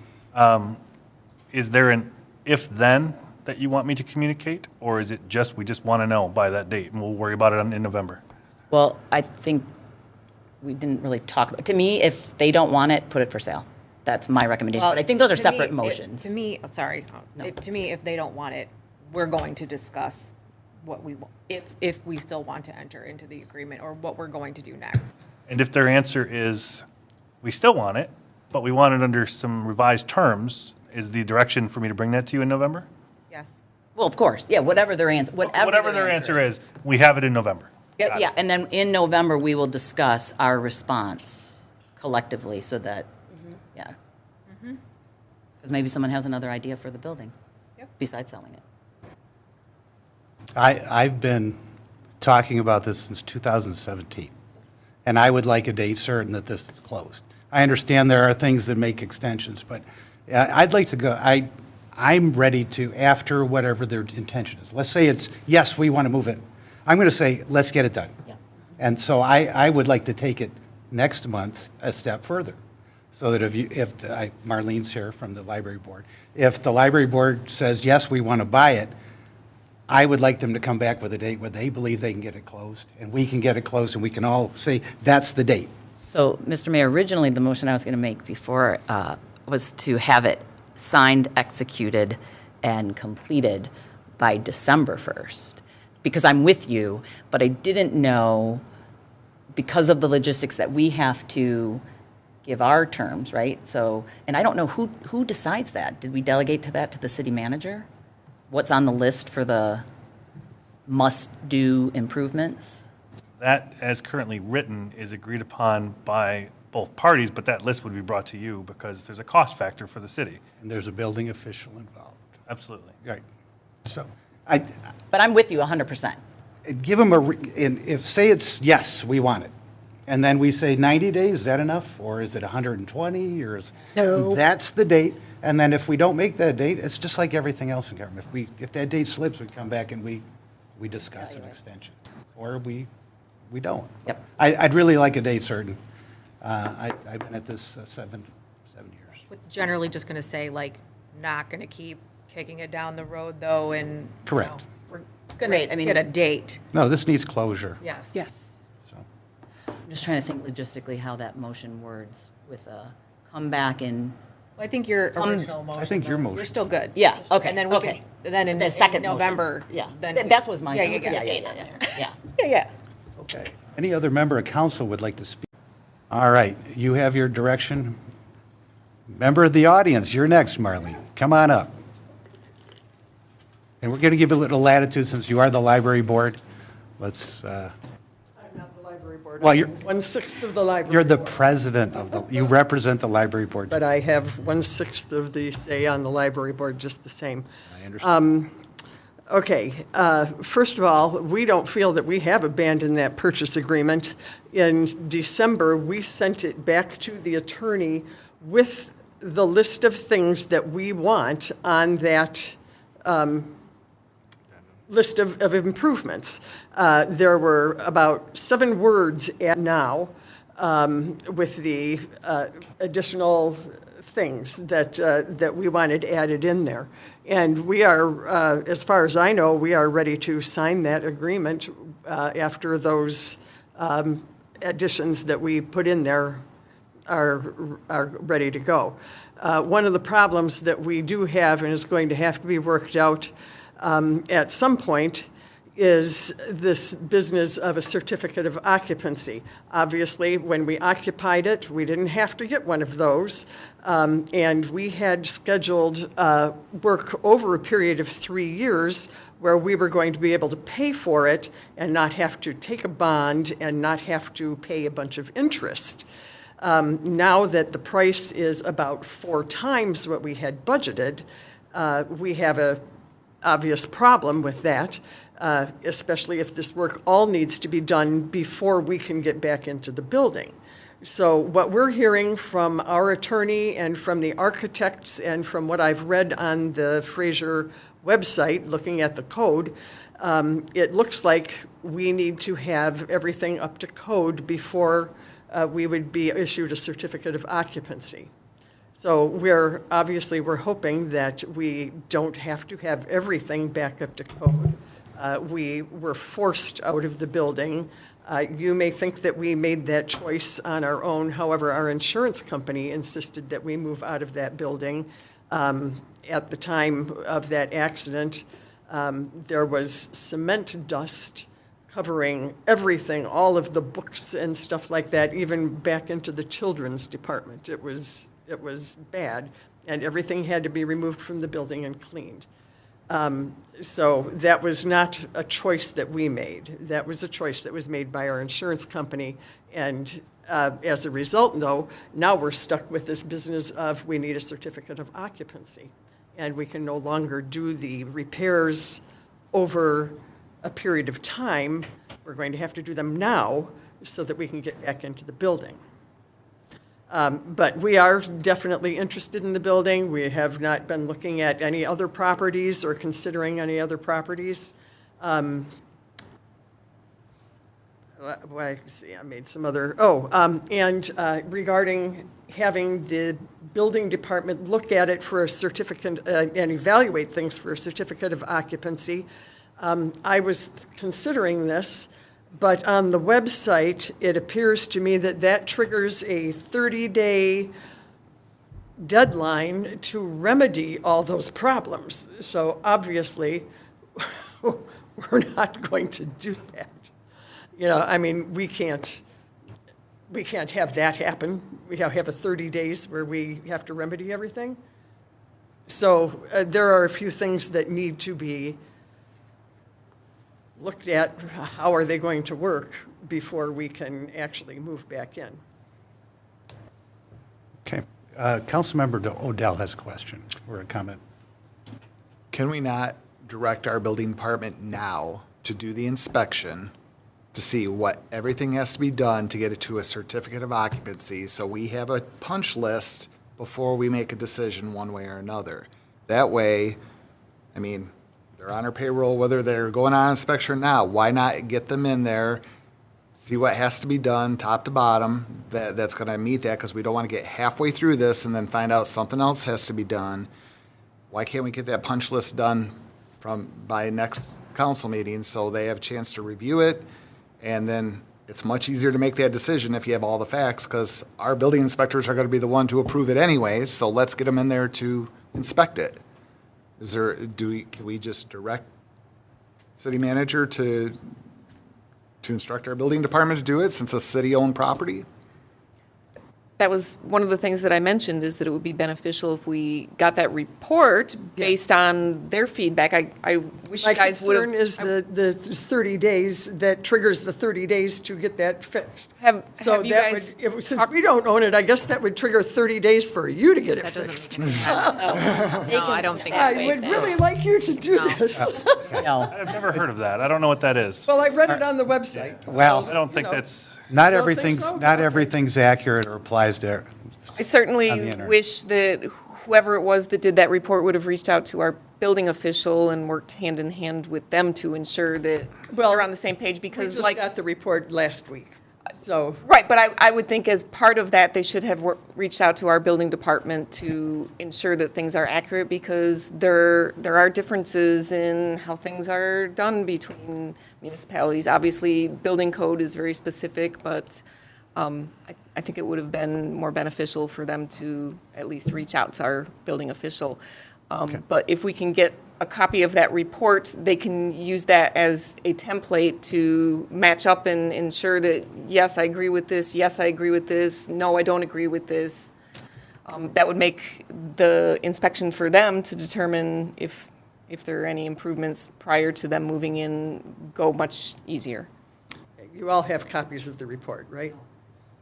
Is there an if-then that you want me to communicate? Or is it just, we just want to know by that date, and we'll worry about it in November? Well, I think we didn't really talk about, to me, if they don't want it, put it for sale. That's my recommendation, but I think those are To me, separate motions. To me, to me, if they don't want it, we're going to discuss what we, if we still want to enter into the agreement or what we're going to do next. And if their answer is, we still want it, but we want it under some revised terms, is the direction for me to bring that to you in November? Yes. Well, of course, yeah, whatever their answer, Whatever their answer is, we have it in November. Yeah, yeah, and then in November, we will discuss our response collectively so that, yeah. Because maybe someone has another idea for the building besides selling it. I've been talking about this since 2017, and I would like a date certain that this is closed. I understand there are things that make extensions, but I'd like to go, I'm ready to, after whatever their intention is. Let's say it's, yes, we want to move in. I'm going to say, let's get it done. Yeah. And so I would like to take it next month a step further. So that Marlene's here from the library board. If the library board says, yes, we want to buy it, I would like them to come back with a date where they believe they can get it closed, and we can get it closed, and we can all say, that's the date. So, Mr. Mayor, originally, the motion I was going to make before was to have it signed, executed, and completed by December 1st. Because I'm with you, but I didn't know, because of the logistics that we have to give our terms, right? So, and I don't know who decides that. Did we delegate that to the city manager? What's on the list for the must-do improvements? That, as currently written, is agreed upon by both parties, but that list would be brought to you because there's a cost factor for the city. And there's a building official involved. Absolutely. Right. So But I'm with you 100%. give them say it's, yes, we want it. And then we say 90 days, is that enough? Or is it 120? Or No. That's the date. And then if we don't make that date, it's just like everything else in government. If that date slips, we come back and we discuss an extension. Or we don't. Yep. I'd really like a date certain. I've been at this 7 years. With generally just going to say, like, not going to keep kicking it down the road, though, and, you know, Correct. we're going to get a date. No, this needs closure. Yes. Yes. So, I'm just trying to think logistically how that motion words with a come back and, Well, I think your original motion. I think your though, motion. We're still good. yeah, okay, And then we okay. can, then in The second motion. November. Yeah, then that was my. Yeah, you yeah, get a yeah, date yeah, on there. yeah. Yeah, yeah. okay. Any other member of council would like to speak? All right, you have your direction. Member of the audience, you're next, Marlene. Come on up. And we're going to give you a little latitude since you are the library board. Let's, I'm not the library board. Well, you're- I'm 1/6 of the library. you're the board, president of the, you represent the library board. But I have 1/6 of the say on the library board, just the same. I understand. Okay, first of all, we don't feel that we have abandoned that purchase agreement. In December, we sent it back to the attorney with the list of things that we want on that list of improvements. There were about 7 words now with the additional things that we wanted added in there. And we are, as far as I know, we are ready to sign that agreement after those additions that we put in there are ready to go. One of the problems that we do have, and is going to have to be worked out at some point, is this business of a certificate of occupancy. Obviously, when we occupied it, we didn't have to get one of those, and we had scheduled work over a period of 3 years where we were going to be able to pay for it and not have to take a bond and not have to pay a bunch of interest. Now that the price is about 4 times what we had budgeted, we have a obvious problem with that. especially if this work all needs to be done before we can get back into the building. So what we're hearing from our attorney and from the architects and from what I've read on the Fraser website, looking at the code, it looks like we need to have everything up to code before we would be issued a certificate of occupancy. So we're hoping that we don't have to have everything back up to code. We were forced out of the building. You may think that we made that choice on our own. However, our insurance company insisted that we move out of that building. At the time of that accident, there was cement dust covering everything, all of the books and stuff like that, even back into the children's department. It was bad, and everything had to be removed from the building and cleaned. So that was not a choice that we made. That was a choice that was made by our insurance company. And as a result, though, now we're stuck with this business of we need a certificate of occupancy. And we can no longer do the repairs over a period of time. We're going to have to do them now so that we can get back into the building. But we are definitely interested in the building. We have not been looking at any other properties or considering any other properties. Well, I see, I made some other, regarding having the building department look at it for a certificate and evaluate things for a certificate of occupancy. I was considering this, but on the website, it appears to me that that triggers a 30-day deadline to remedy all those problems. So obviously, we're not going to do that. You know, I mean, we can't have that happen. We have a 30 days where we have to remedy everything. So there are a few things that need to be looked at. How are they going to work before we can actually move back in? Okay. Councilmember Odell has a question or a comment. Can we not direct our building department now to do the inspection to see what everything has to be done to get it to a certificate of occupancy, so we have a punch list before we make a decision one way or another? That way, I mean, they're on our payroll, whether they're going on inspection or not. Why not get them in there, see what has to be done, top to bottom, that's going to meet that, because we don't want to get halfway through this and then find out something else has to be done. Why can't we get that punch list done by next council meeting so they have a chance to review it? And then it's much easier to make that decision if you have all the facts, because our building inspectors are going to be the one to approve it anyways, so let's get them in there to inspect it. Can we just direct city manager to instruct our building department to do it, since it's a city-owned property? That was one of the things that I mentioned, is that it would be beneficial if we got that report based on their feedback. I wish you guys would have. My concern is the 30 days, that triggers the 30 days to get that fixed. Have you guys Since we don't own it, I guess that would trigger 30 days for you to get it That doesn't fixed. make sense. No, I don't think. I would really like you to do this. No. I've never heard of that. I don't know what that is. Well, I read it on the website. Well, I don't think you know. that's, not don't think everything's, so? not everything's accurate or applies there. I on the certainly internet. wish that whoever it was that did that report would have reached out to our building official and worked hand in hand with them to ensure that we're on the same page, We because just got the report last week, so. Right, but I would think as part of that, they should have reached out to our building department to ensure that things are accurate, because there are differences in how things are done between municipalities. Obviously, building code is very specific, but I think it would have been more beneficial for them to at least reach out to our building official. But if we can get a copy of that report, they can use that as a template to match up and ensure that, yes, I agree with this, yes, I agree with this, no, I don't agree with this. That would make the inspection for them to determine if there are any improvements prior to them moving in go much easier. You all have copies of the report, right?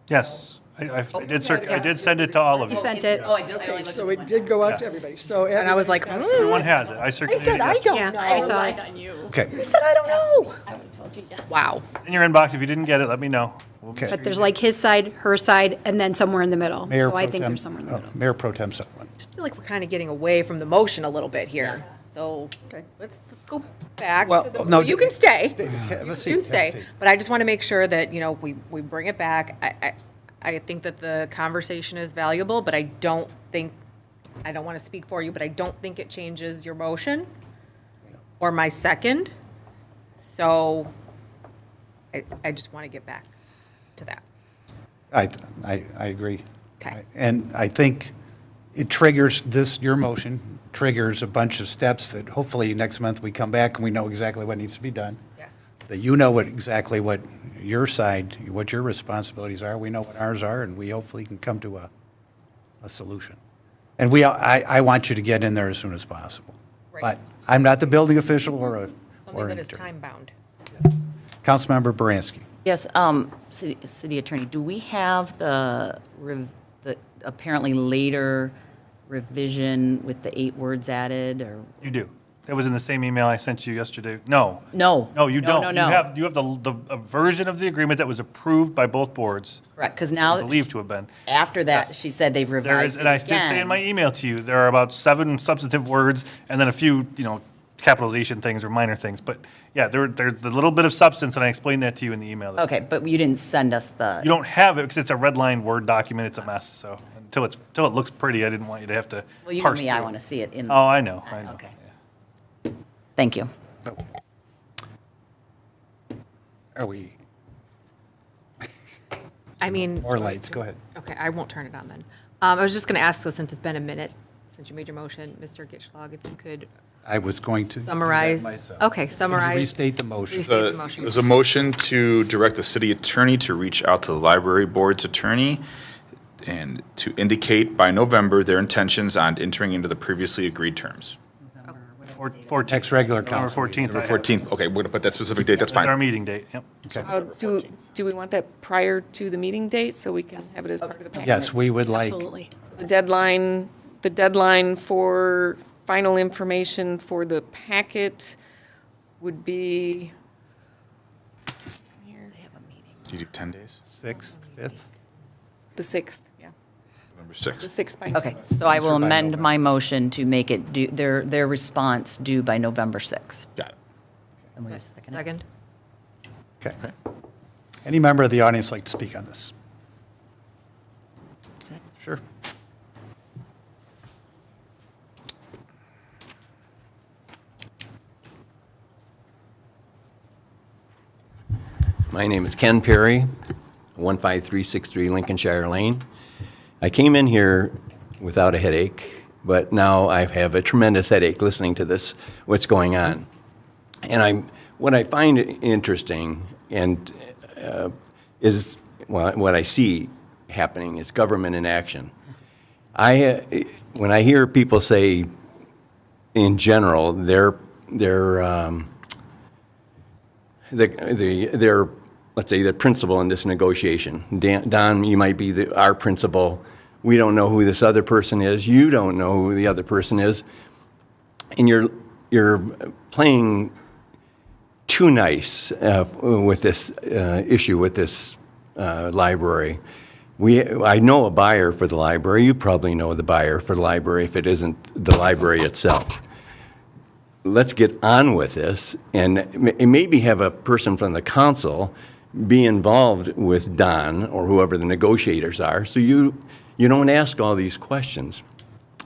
yes. I did send it to all of He you. sent it. Oh, I did, I So it did go out to everybody, so. And I was like, Everyone has it. I I circulated said, it I yesterday. don't know. I saw it. Okay, I said, I don't know. wow. In your inbox, if you didn't get it, let me know. We'll make Okay. sure But there's you like his side, her side, and then somewhere in the middle. Mayor So I Pro think Tem- there's somewhere in the middle. Mayor Pro Tem Sutherland. I feel like we're kind of getting away from the motion a little bit here. So let's go back Well, to the, no, you can stay. Have a seat, You have a stay. seat. But I just want to make sure that, we bring it back. I think that the conversation is valuable, but I don't want to speak for you, but I don't think it changes your motion or my second. So I just want to get back to that. I agree. Okay. And I think it triggers your motion triggers a bunch of steps that hopefully next month we come back and we know exactly what needs to be done. Yes. That you know exactly what your side, what your responsibilities are, we know what ours are, and we hopefully can come to a solution. And I want you to get in there as soon as possible. Right. But I'm not the building official or Something an that is attorney. time-bound. Councilmember Baranski. Yes, City Attorney, do we have the apparently later revision with the 8 words added, or? You do. That was in the same email I sent you yesterday. No. No. No, you don't. No. You have a version of the agreement that was approved by both boards. Correct, because now, Believed to have been. after that, Yes. she said they've There is, revised it and I did say in again. my email to you, there are about 7 substantive words and then a few, capitalization things or minor things. But yeah, there's a little bit of substance, and I explained that to you in the email. Okay, but you didn't send us the. You don't have it because it's a red line Word document. It's a mess. So until it looks pretty, I didn't want you to have to Well, you know parse me, I through. want to see it in. Oh, I know. Okay. Thank you. Are we, I mean. more lights, go ahead. Okay, I won't turn it on then. I was just going to ask, so since it's been a minute since you made your motion, Mr. Gitschlag, if you could I was going to do that summarize. myself. Okay, Can you summarize. restate the motion? Restate the motion. There's a motion to direct the city attorney to reach out to the library board's attorney and to indicate by November their intentions on entering into the previously agreed terms. 14th. Next regular November council 14th. November I have. 14th, okay, we're going to put that specific date, that's That's our fine. meeting date. Yep. Do we want that prior to the meeting date so we can have it as part of the package? Yes, we would like, Absolutely. The deadline for final information for the packet would be, Do you do 10 days? 6th, 5th? the 6th, yeah, November the 6th. 6th by. Okay, so I will Sure, by amend November. my motion to make it due, their response due by November 6th. Got it. And we second it? Second. Okay. Any member of the audience like to speak on this? Sure. My name is Ken Perry, 15363 Lincolnshire Lane. I came in here without a headache, but now I have a tremendous headache listening to this, what's going on. And what I find interesting and is what I see happening is government inaction. When I hear people say, in general, they're let's say, the principal in this negotiation. Don, you might be our principal. We don't know who this other person is. You don't know who the other person is. And you're playing too nice with this issue, with this library. I know a buyer for the library. You probably know the buyer for the library if it isn't the library itself. Let's get on with this and maybe have a person from the council be involved with Don or whoever the negotiators are, so you don't ask all these questions.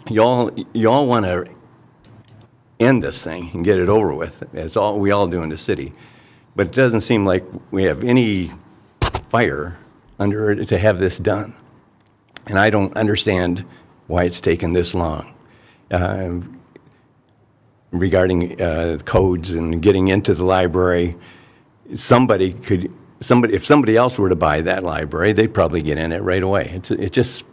You all want to end this thing and get it over with, as we all do in the city. But it doesn't seem like we have any fire under it to have this done. And I don't understand why it's taken this long. Regarding codes and getting into the library, if somebody else were to buy that library, they'd probably get in it right away. It just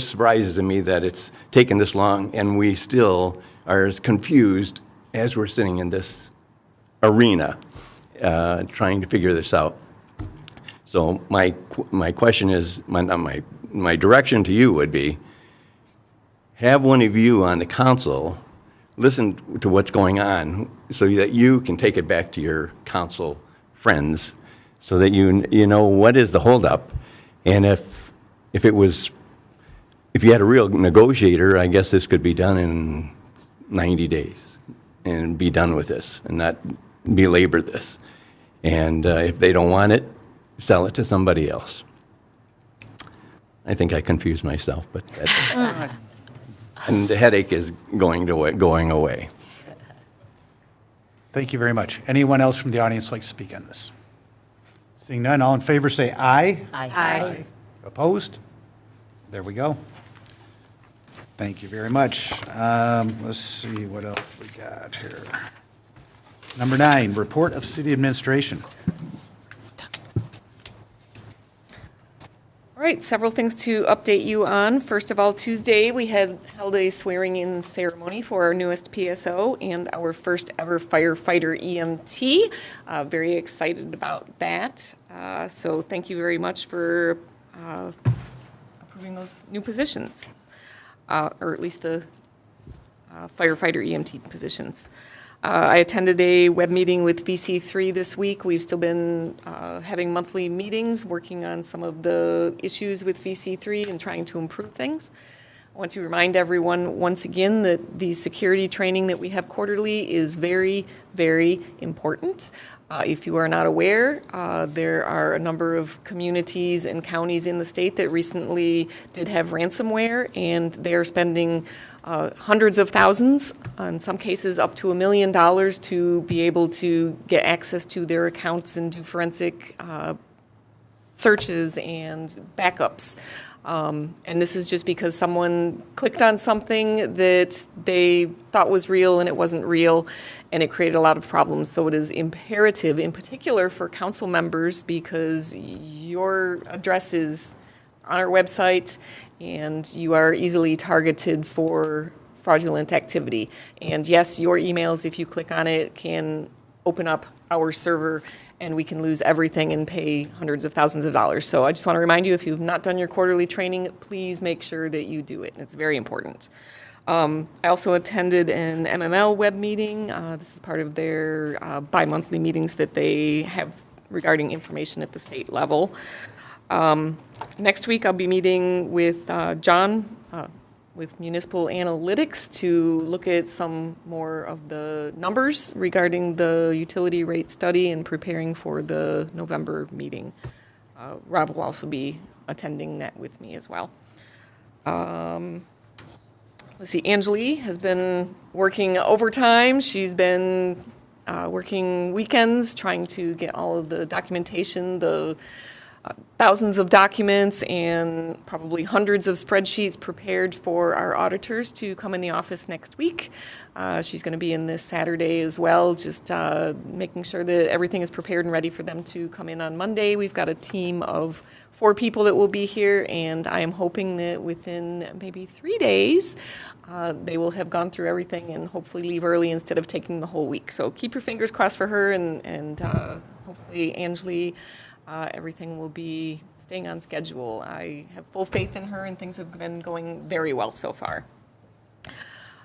surprises me that it's taken this long and we still are as confused as we're sitting in this arena trying to figure this out. So my question is, my direction to you would be, have one of you on the council listen to what's going on so that you can take it back to your council friends so that you know what is the holdup. And if you had a real negotiator, I guess this could be done in 90 days and be done with this and not belabor this. And if they don't want it, sell it to somebody else. I think I confused myself, but that's, and the headache is going away. Thank you very much. Anyone else from the audience like to speak on this? Seeing none, all in favor say aye. Aye. Opposed? There we go. Thank you very much. Let's see what else we got here. Number 9, report of city administration. All right, several things to update you on. First of all, Tuesday, we had held a swearing-in ceremony for our newest PSO and our first ever firefighter EMT. Very excited about that. So thank you very much for approving those new positions, or at least the firefighter EMT positions. I attended a web meeting with VC3 this week. We've still been having monthly meetings, working on some of the issues with VC3 and trying to improve things. I want to remind everyone once again that the security training that we have quarterly is very, very important. If you are not aware, there are a number of communities and counties in the state that recently did have ransomware, and they are spending hundreds of thousands, in some cases up to $1 million, to be able to get access to their accounts and do forensic searches and backups. And this is just because someone clicked on something that they thought was real and it wasn't real, and it created a lot of problems. So it is imperative, in particular for council members, because your address is on our website and you are easily targeted for fraudulent activity. And yes, your emails, if you click on it, can open up our server and we can lose everything and pay hundreds of thousands of dollars. So I just want to remind you, if you've not done your quarterly training, please make sure that you do it. It's very important. I also attended an MML web meeting. This is part of their bi-monthly meetings that they have regarding information at the state level. Next week, I'll be meeting with John with Municipal Analytics to look at some more of the numbers regarding the utility rate study and preparing for the November meeting. Rob will also be attending that with me as well. Let's see, Angeli has been working overtime. She's been working weekends, trying to get all of the documentation, the thousands of documents and probably hundreds of spreadsheets prepared for our auditors to come in the office next week. She's going to be in this Saturday as well, just making sure that everything is prepared and ready for them to come in on Monday. We've got a team of 4 people that will be here, and I am hoping that within maybe 3 days, they will have gone through everything and hopefully leave early instead of taking the whole week. So keep your fingers crossed for her, and hopefully Angeli, everything will be staying on schedule. I have full faith in her, and things have been going very well so far.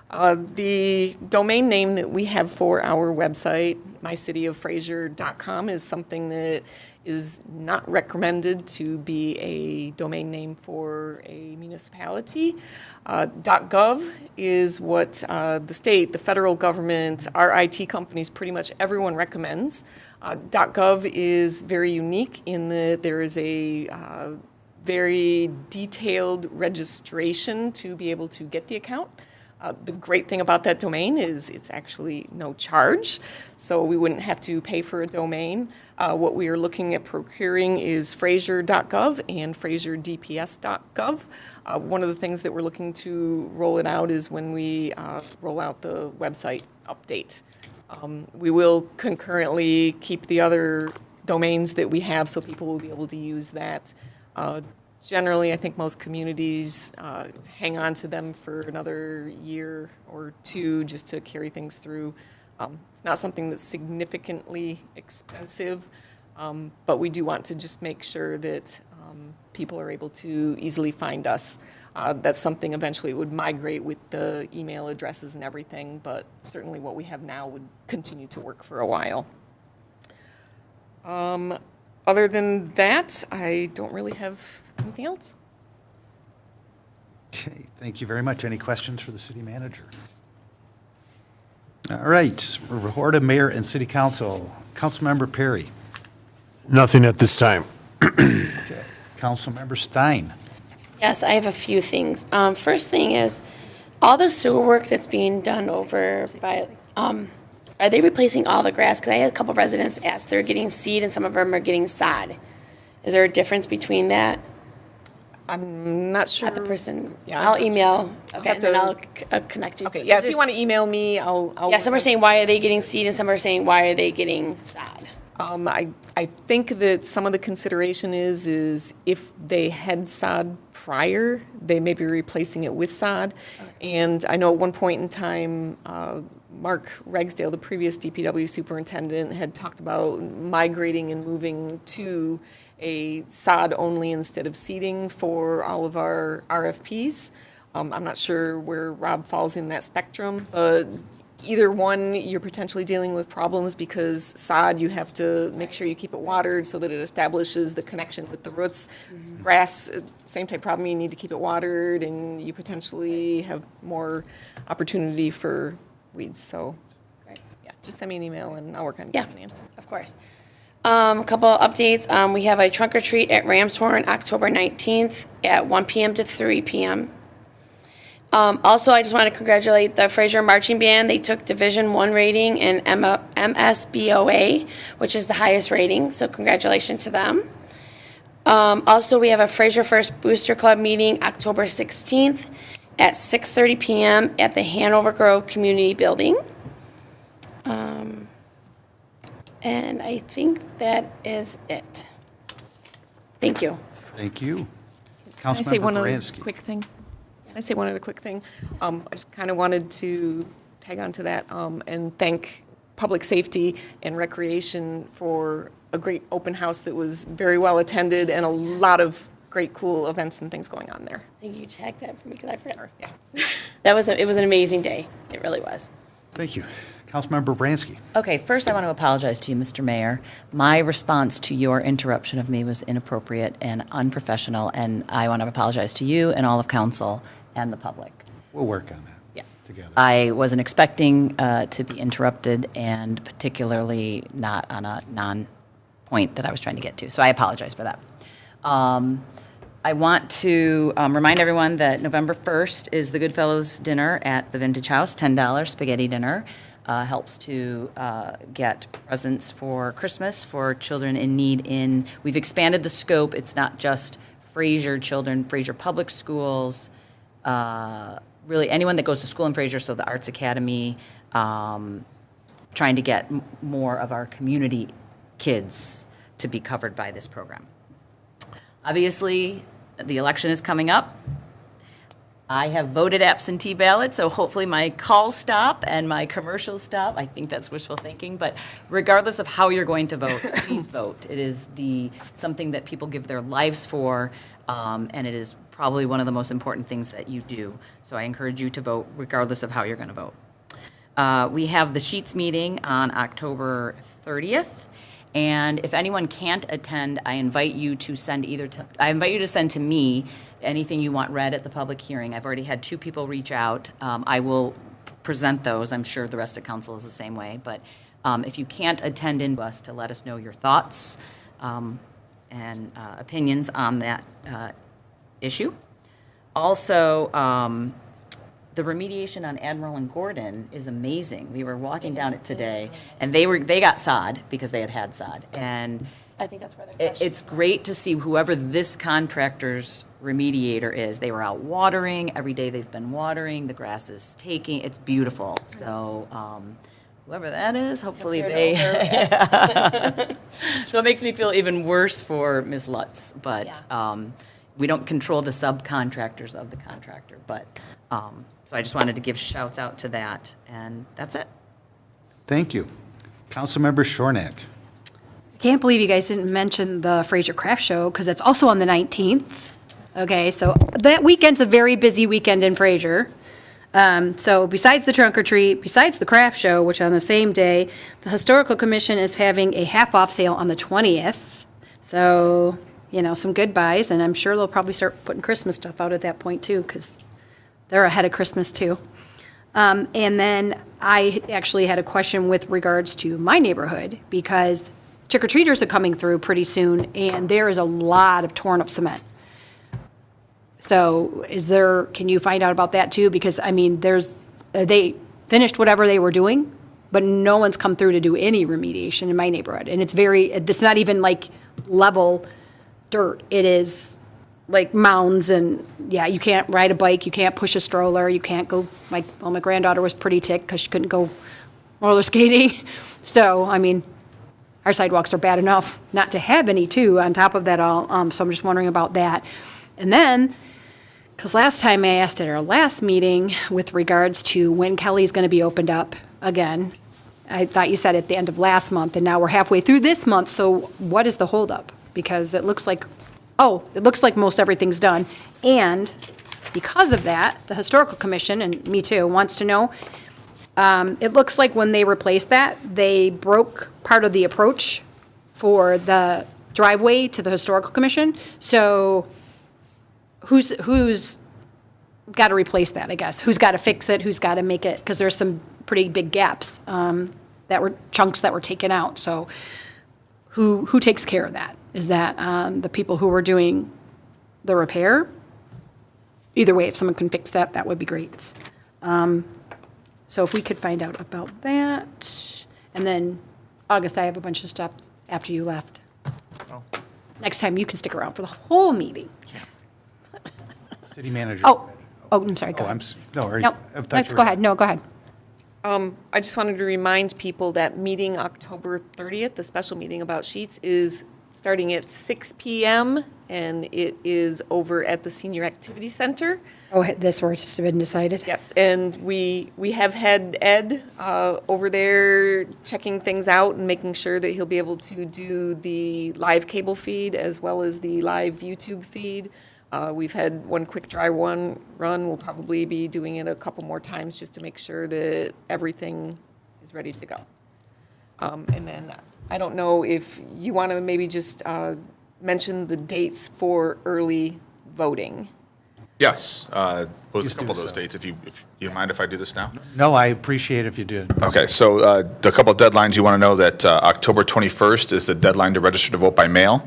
The domain name that we have for our website, mycityoffraser.com, is something that is not recommended to be a domain name for a municipality. .gov is what the state, the federal government, our IT companies, pretty much everyone recommends. .gov is very unique in that there is a very detailed registration to be able to get the account. The great thing about that domain is it's actually no charge, so we wouldn't have to pay for a domain. What we are looking at procuring is Fraser.gov and FraserDPS.gov. One of the things that we're looking to roll it out is when we roll out the website update. We will concurrently keep the other domains that we have so people will be able to use that. Generally, I think most communities hang on to them for another year or two just to carry things through. It's not something that's significantly expensive. But we do want to just make sure that people are able to easily find us. That's something eventually would migrate with the email addresses and everything, but certainly what we have now would continue to work for a while. Other than that, I don't really have anything else. Okay, thank you very much. Any questions for the city manager? All right, report of mayor and city council. Councilmember Perry. Nothing at this time. Okay. Councilmember Stein. Yes, I have a few things. First thing is, all the sewer work that's being done over by, are they replacing all the grass? Because I had a couple residents ask, they're getting seed and some of them are getting sod. Is there a difference between that? I'm not sure. At the person, Yeah, I'm I'll not email, I'll okay, have and then to- I'll connect you. Okay, yeah, if you want to email me, I'll. Yeah, some are saying, why are they getting seed, and some are saying, why are they getting sod? I think that some of the consideration is if they had sod prior, they may be replacing it with sod. And I know at one point in time, Mark Ragsdale, the previous DPW superintendent, had talked about migrating and moving to a sod only instead of seeding for all of our RFPs. I'm not sure where Rob falls in that spectrum, but either one, you're potentially dealing with problems because sod, you have to make sure you keep it watered so that it establishes the connection with the roots. Grass, same type problem, you need to keep it watered and you potentially have more opportunity for weeds. So, yeah, just send me an email and I'll work on getting an answer. Of course. A couple of updates. We have a trunk or treat at Ramshorn, October 19th at 1 p.m. to 3 p.m. Also, I just want to congratulate the Fraser Marching Band. They took Division I rating in MSBOA, which is the highest rating, so congratulations to them. Also, we have a Fraser First Booster Club meeting October 16th at 6:30 p.m. at the Hanover Grove Community Building. And I think that is it. Thank you. Thank you. Can I say Councilmember one other Baranski. quick thing? Can I say one other quick thing? I just kind of wanted to tag on to that and thank Public Safety and Recreation for a great open house that was very well attended and a lot of great cool events and things going on there. I think you checked that for me because I forgot. Yeah. It was an amazing day. It really was. Thank you. Councilmember Baranski. Okay, first I want to apologize to you, Mr. Mayor. My response to your interruption of me was inappropriate and unprofessional, and I want to apologize to you and all of council and the public. We'll work on that. Yeah. Together. I wasn't expecting to be interrupted, and particularly not on a non-point that I was trying to get to, so I apologize for that. I want to remind everyone that November 1st is the Goodfellows Dinner at the Vintage House, $10 spaghetti dinner. Helps to get presents for Christmas for children in need we've expanded the scope. It's not just Fraser children, Fraser Public Schools, really anyone that goes to school in Fraser, so the Arts Academy, trying to get more of our community kids to be covered by this program. Obviously, the election is coming up. I have voted absentee ballot, so hopefully my calls stop and my commercials stop. I think that's wishful thinking, but regardless of how you're going to vote, please vote. It is something that people give their lives for, and it is probably one of the most important things that you do. So I encourage you to vote regardless of how you're going to vote. We have the Sheets meeting on October 30th. And if anyone can't attend, I invite you to send to me anything you want read at the public hearing. I've already had 2 people reach out. I will present those. I'm sure the rest of council is the same way. But if you can't attend in us, to let us know your thoughts and opinions on that issue. Also, the remediation on Admiral and Gordon is amazing. We were walking down it today, and they got sod because they had sod. And I think that's where they're it's great to see whoever this contractor's remediator is. They were out watering. Every day they've been watering. The grass is taking. It's beautiful. So whoever that is, hopefully they. So it makes me feel even worse for Ms. Lutz. But we don't control the subcontractors of the contractor. But so I just wanted to give shouts out to that, and that's it. Thank you. Councilmember Shornack. can't believe you guys didn't mention the Fraser Craft Show, because it's also on the 19th. Okay, so that weekend's a very busy weekend in Fraser. So besides the trunk or treat, besides the craft show, which on the same day, the Historical Commission is having a half-off sale on the 20th. So, some good buys, and I'm sure they'll probably start putting Christmas stuff out at that point too, because they're ahead of Christmas too. And then I actually had a question with regards to my neighborhood, because trick-or-treaters are coming through pretty soon, and there is a lot of torn-up cement. So can you find out about that too? Because, they finished whatever they were doing, but no one's come through to do any remediation in my neighborhood. And it's not even like level dirt. It is like mounds, and you can't ride a bike, you can't push a stroller, you can't go, my granddaughter was pretty ticked because she couldn't go roller skating. So, our sidewalks are bad enough not to have any too, on top of that all. So I'm just wondering about that. And then, because last time I asked at our last meeting with regards to when Kelly's going to be opened up again, I thought you said at the end of last month, and now we're halfway through this month, so what is the holdup? Because it looks like most everything's done. And because of that, the Historical Commission, and me too, wants to know, it looks like when they replaced that, they broke part of the approach for the driveway to the Historical Commission. So who's got to replace that, I guess? Who's got to fix it? Who's got to make it? Because there's some pretty big gaps chunks that were taken out. So who takes care of that? Is that the people who were doing the repair? Either way, if someone can fix that, that would be great. So if we could find out about that. And then, August, I have a bunch of stuff after you left. Next time, you can stick around for the whole meeting. City manager. Oh, I'm sorry, go Oh, ahead. No, Let's go ahead. No, go ahead. I just wanted to remind people that meeting October 30th, the special meeting about sheets, is starting at 6 p.m. and it is over at the Senior Activity Center. Oh, this where it's just been decided? Yes, and we have had Ed over there checking things out and making sure that he'll be able to do the live cable feed as well as the live YouTube feed. We've had one quick dry run. We'll probably be doing it a couple more times just to make sure that everything is ready to go. And then I don't know if you want to maybe just mention the dates for early voting. Yes, those Please a couple of do those so. dates, if you mind if I do this now? No, I appreciate if you do. Okay, so the couple of deadlines, you want to know that October 21st is the deadline to register to vote by mail.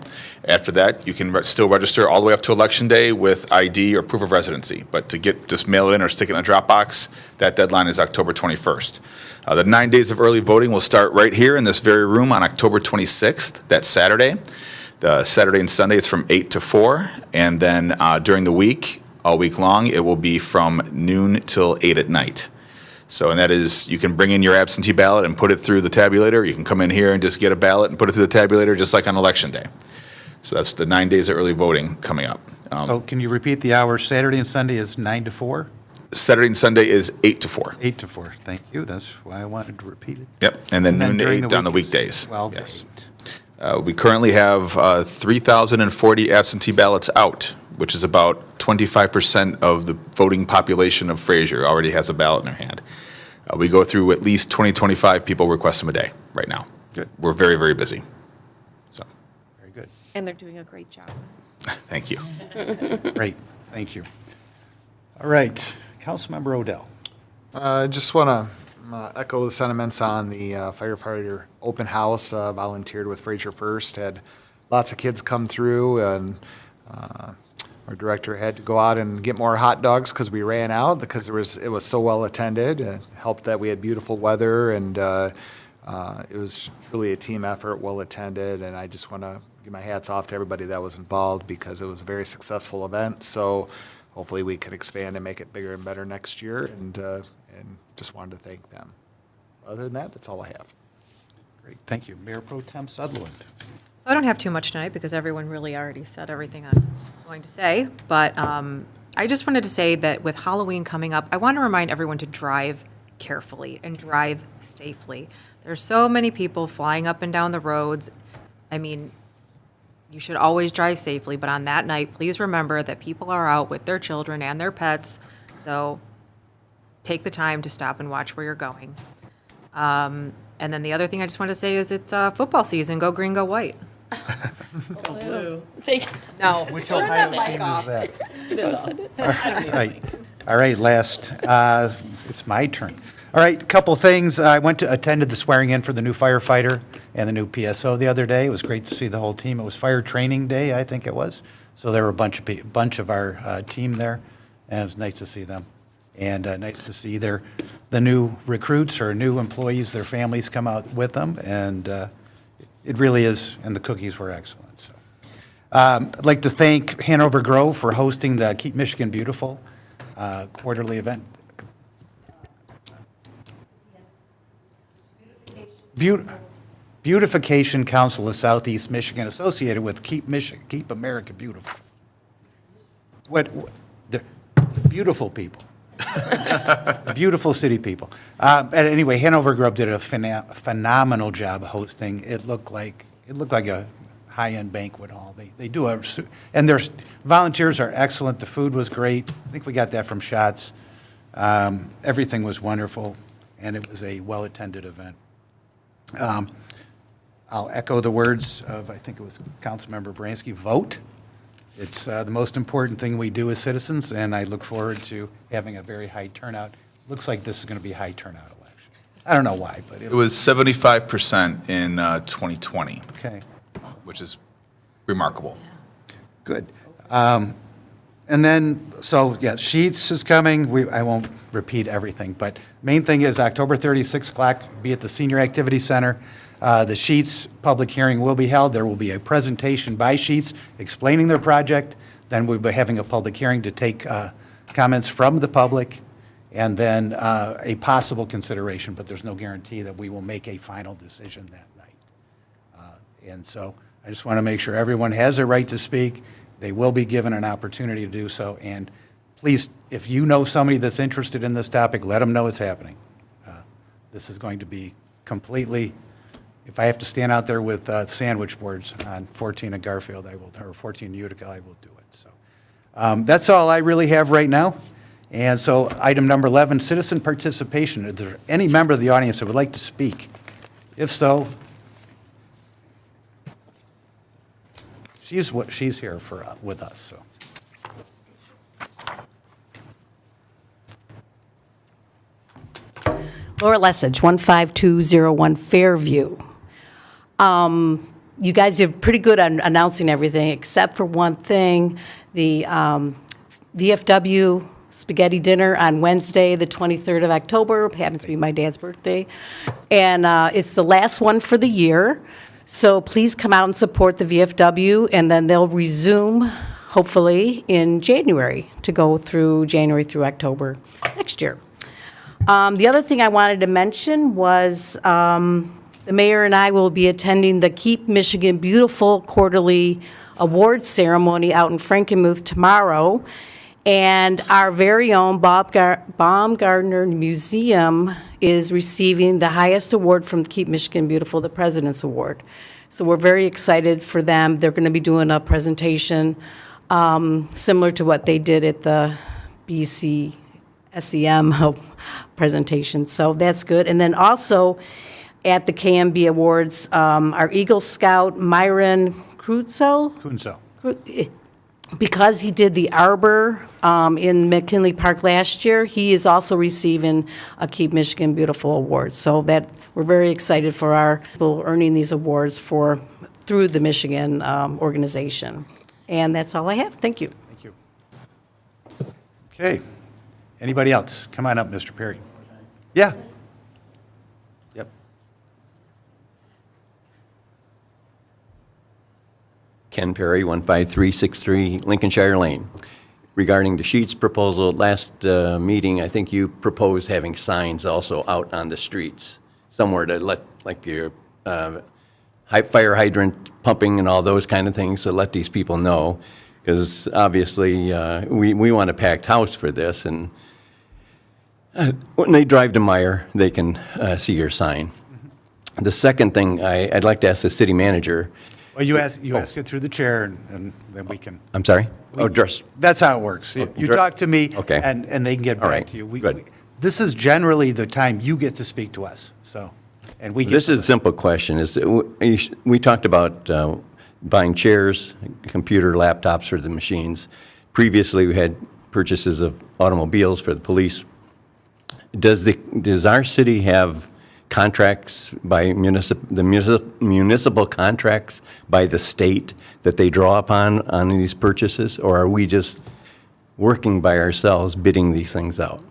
After that, you can still register all the way up to Election Day with ID or proof of residency. But to just mail it in or stick it in a drop box, that deadline is October 21st. The 9 days of early voting will start right here in this very room on October 26th, that's Saturday. The Saturday and Sunday, it's from 8 to 4. And then during the week, all week long, it will be from noon till 8 at night. So, and that is, you can bring in your absentee ballot and put it through the tabulator. You can come in here and just get a ballot and put it through the tabulator, just like on Election Day. So that's the 9 days of early voting coming up. So can you repeat the hours? Saturday and Sunday is 9 to 4? Saturday and Sunday is 8 to 4. 8 to 4, thank you. That's why I wanted to repeat it. Yep, and then noon to during 8 on the week is weekdays. 12 to Yes. 8. We currently have 3,040 absentee ballots out, which is about 25% of the voting population of Fraser already has a ballot in their hand. We go through at least 20, 25 people request them a day right now. Good. We're very, very busy. So, Very good. And they're doing a great job. thank you. Great, thank you. All right, Councilmember Odell. I just want to echo the sentiments on the firefighter open house. Volunteered with Fraser First, had lots of kids come through, and our director had to go out and get more hot dogs because we ran out, because it was so well attended. It helped that we had beautiful weather, and it was truly a team effort, well attended, and I just want to give my hats off to everybody that was involved, because it was a very successful event. So hopefully we can expand and make it bigger and better next year, and just wanted to thank them. Other than that, that's all I have. Great, thank you. Mayor Pro Tem Sutherland. So I don't have too much tonight because everyone really already said everything I'm going to say. But I just wanted to say that with Halloween coming up, I want to remind everyone to drive carefully and drive safely. There's so many people flying up and down the roads. I mean, you should always drive safely, but on that night, please remember that people are out with their children and their pets, so take the time to stop and watch where you're going. And then the other thing I just want to say is it's football season. Go green, go white. No. Which Ohio team is that? All right, last, it's my turn. All right, a couple things. I attended the swearing in for the new firefighter and the new PSO the other day. It was great to see the whole team. It was fire training day, I think it was. So there were a bunch of our team there, and it was nice to see them. And nice to see the new recruits or new employees, their families come out with them, and it really is, and the cookies were excellent. So, I'd like to thank Hanover Grove for hosting the Keep Michigan Beautiful quarterly event. Beautification Council of Southeast Michigan, associated with Keep America Beautiful. They're beautiful people. Beautiful city people. Anyway, Hanover Grove did a phenomenal job hosting. It looked like a high-end banquet hall. They do and their volunteers are excellent. The food was great. I think we got that from Shots. Everything was wonderful, and it was a well-attended event. I'll echo the words of, I think it was Councilmember Bransky, vote. It's the most important thing we do as citizens, and I look forward to having a very high turnout. Looks like this is going to be a high turnout election. I don't know why, but It was 75% in 2020, okay. which is remarkable. Good. And then, so, yeah, Sheets is coming. I won't repeat everything, but main thing is October 30, 6 o'clock, be at the Senior Activity Center. The Sheets public hearing will be held. There will be a presentation by Sheets explaining their project. Then we'll be having a public hearing to take comments from the public, and then a possible consideration, but there's no guarantee that we will make a final decision that night. And so I just want to make sure everyone has a right to speak. They will be given an opportunity to do so. And please, if you know somebody that's interested in this topic, let them know it's happening. This is going to be completely, if I have to stand out there with sandwich boards on 14 at Garfield, I will, or 14 Utica, I will do it. So that's all I really have right now. And so item number 11, citizen participation. Is there any member of the audience that would like to speak? If so, she's here with us. So. Laura Lessage, 15201 Fairview. You guys did pretty good on announcing everything, except for one thing, the VFW spaghetti dinner on Wednesday, the 23rd of October, happens to be my dad's birthday, and it's the last one for the year, so please come out and support the VFW, and then they'll resume, hopefully, in January, to go through January through October next year. The other thing I wanted to mention was the mayor and I will be attending the Keep Michigan Beautiful quarterly awards ceremony out in Frankenmuth tomorrow. And our very own Baumgardner Museum is receiving the highest award from Keep Michigan Beautiful, the President's Award. So we're very excited for them. They're going to be doing a presentation similar to what they did at the BC SEM presentation. So that's good. And then also at the KMB Awards, our Eagle Scout, Myron Kunzel, because he did the Arbor in McKinley Park last year, he is also receiving a Keep Michigan Beautiful Award. So that we're very excited for our people earning these awards through the Michigan organization. And that's all I have. Thank you. Thank you. Okay. Anybody else? Come on up, Mr. Perry. Yeah. Yep. Ken Perry, 15363 Lincolnshire Lane. Regarding the Sheets proposal, last meeting, I think you proposed having signs also out on the streets, somewhere to let, like your fire hydrant pumping and all those kind of things, to let these people know, because obviously we want a packed house for this, and when they drive to Meyer, they can see your sign. The second thing I'd like to ask the city manager, Well, you ask it through the chair, and then we can, I'm sorry? Oh, just, that's how it works. You dir- talk to me, Okay. and they can get All back right, to you. good. This is generally the time you get to speak to us, so, and we get this to is a simple question. We talked about buying chairs, computer, laptops for the machines. Previously, we had purchases of automobiles for the police. Does our city have contracts by municipal contracts by the state that they draw upon on these purchases? Or are we just working by ourselves, bidding these things out?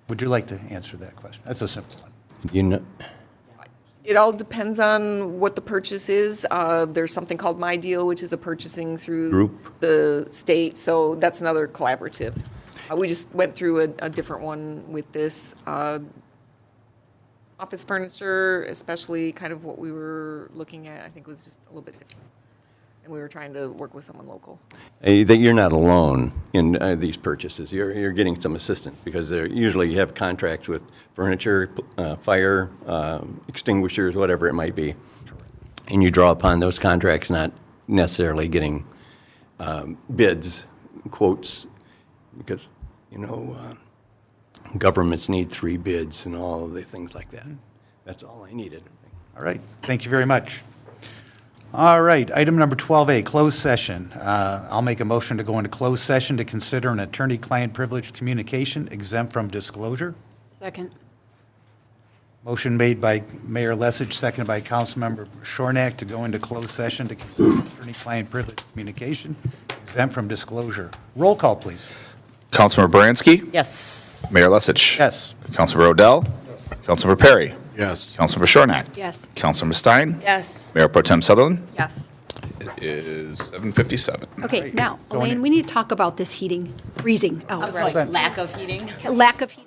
Would you like to answer that question? That's a simple one. You know, It all depends on what the purchase is. There's something called My Deal, which is a purchasing through Group. the state, so that's another collaborative. We just went through a different one with this. Office furniture, especially kind of what we were looking at, I think was just a little bit different. And we were trying to work with someone local. that you're not alone in these purchases. You're getting some assistance because usually you have contracts with furniture, fire, extinguishers, whatever it might be. And you draw upon those contracts, not necessarily getting bids, quotes, because, governments need 3 bids and all of the things like that. That's all I needed. All right, thank you very much. All right, item number 12A, closed session. I'll make a motion to go into closed session to consider an attorney-client privileged communication exempt from disclosure. Second. Motion made by Mayor Lesich, seconded by Councilmember Shornack to go into closed session to consider attorney-client privileged communication exempt from disclosure. Roll call, please. Councilmember Baranski? Yes. Mayor Lesich? Yes. Councilmember Odell? Yes. Councilmember Perry? Yes. Councilmember Shornack? Yes. Councilmember Stein? Yes. Mayor Pro Tem Sutherland? Yes. It is 7:57. Okay, now, Going in. Elaine, we need to talk about this heating, freezing. Oh, Lack of heating. lack of heating.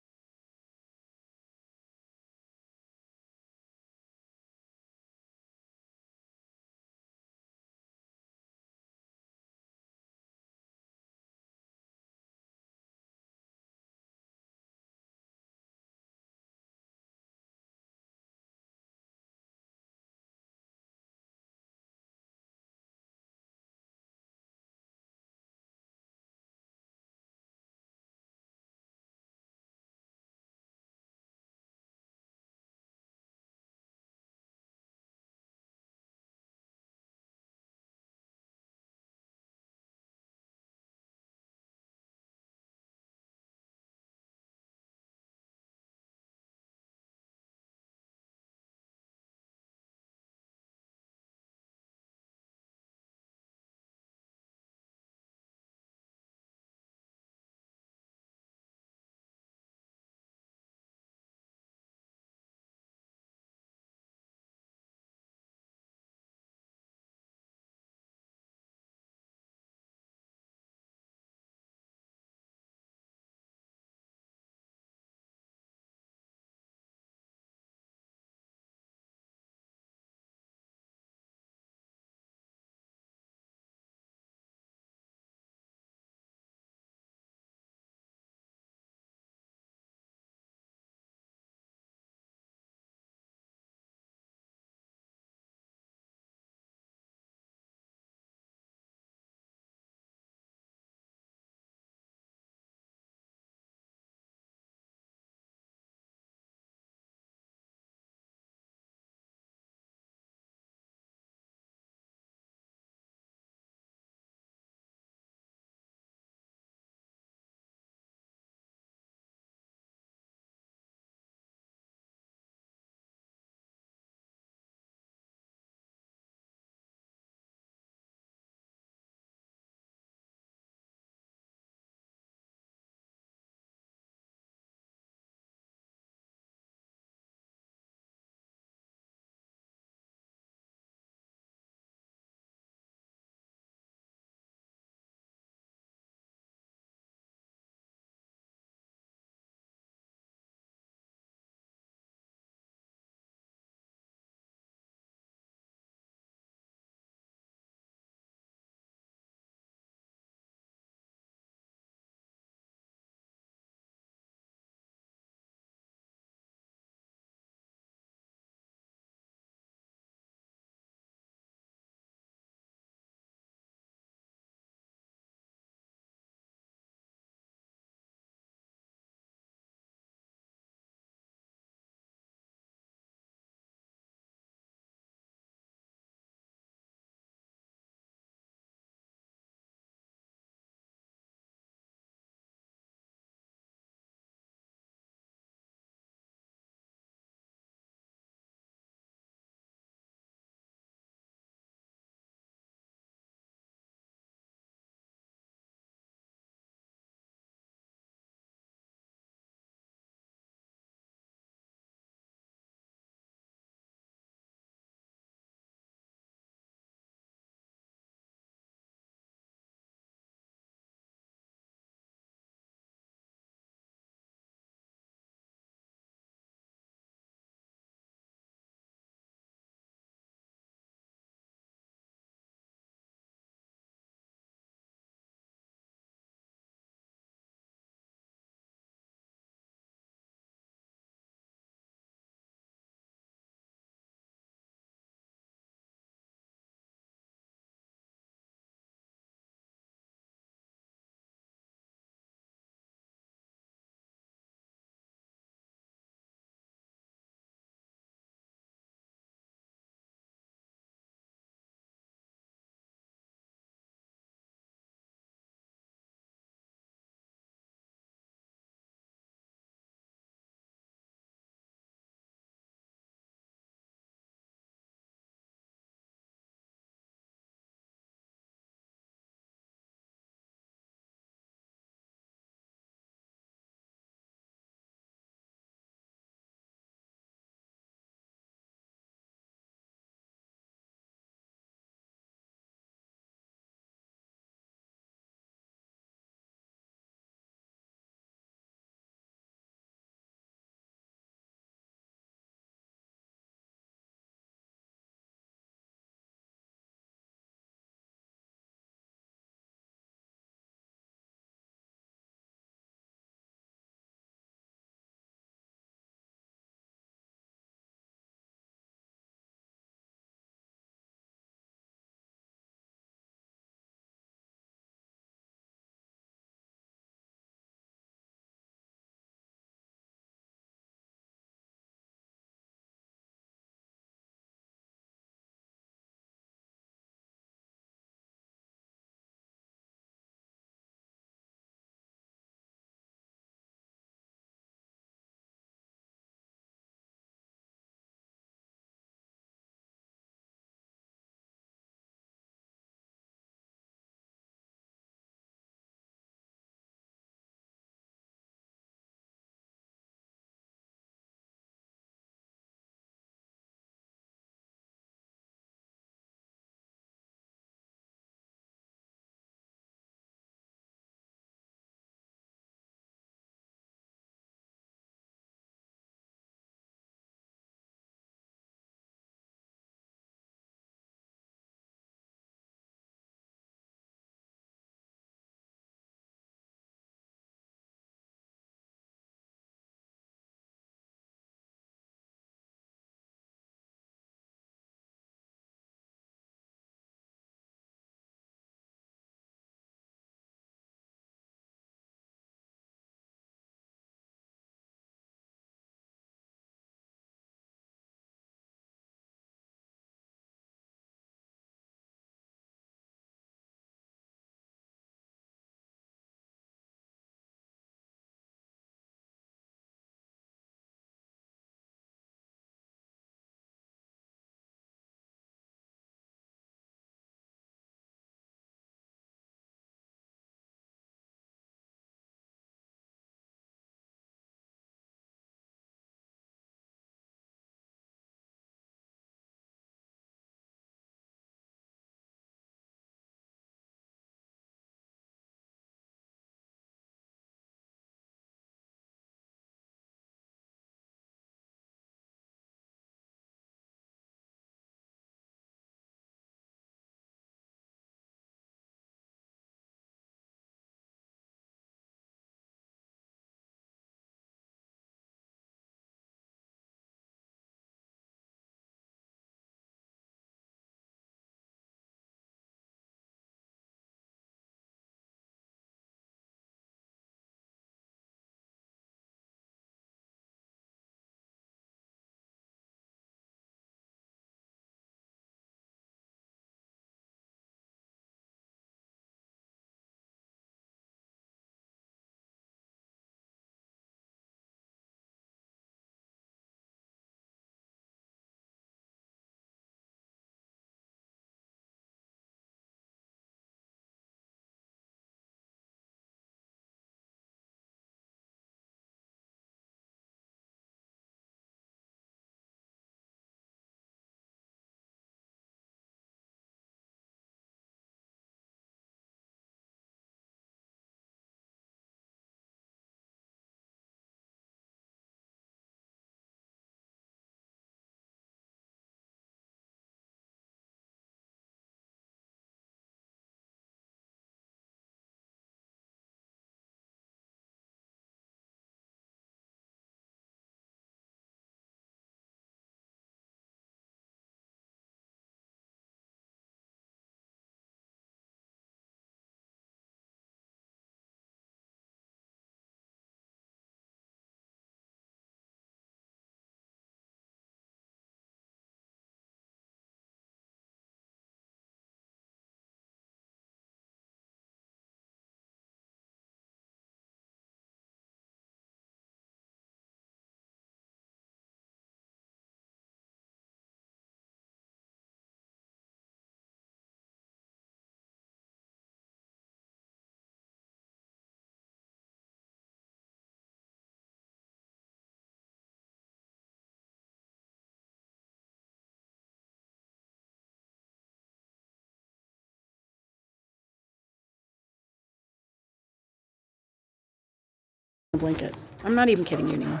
blanket. I'm not even kidding you anymore.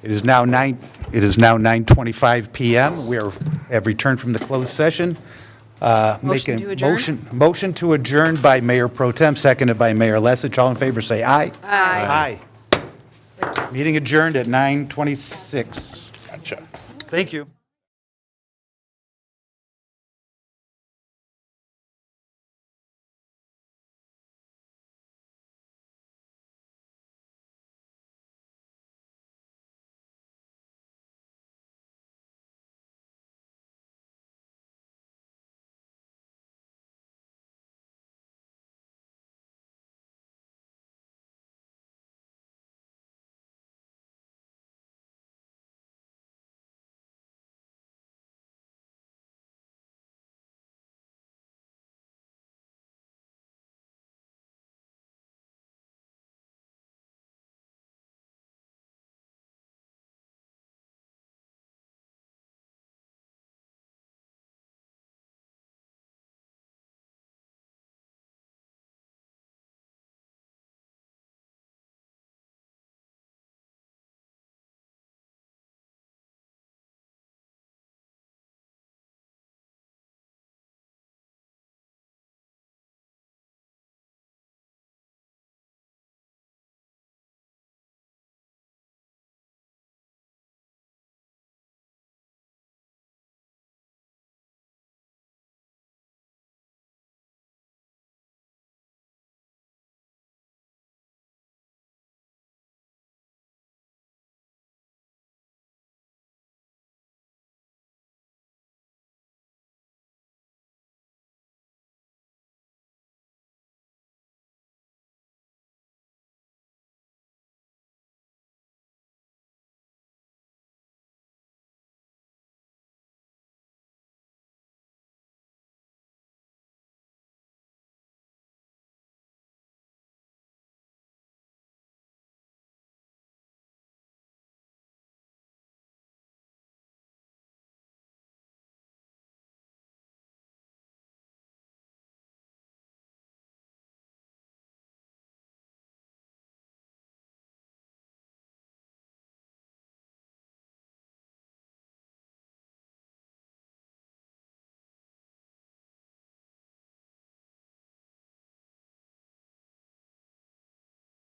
It is now 9:25 PM. We have returned from the closed session. Motion to adjourn? Motion to adjourn by Mayor Pro Tem, seconded by Mayor Lesich. All in favor, say aye. Aye. Meeting adjourned at 9:26. Gotcha. Thank you.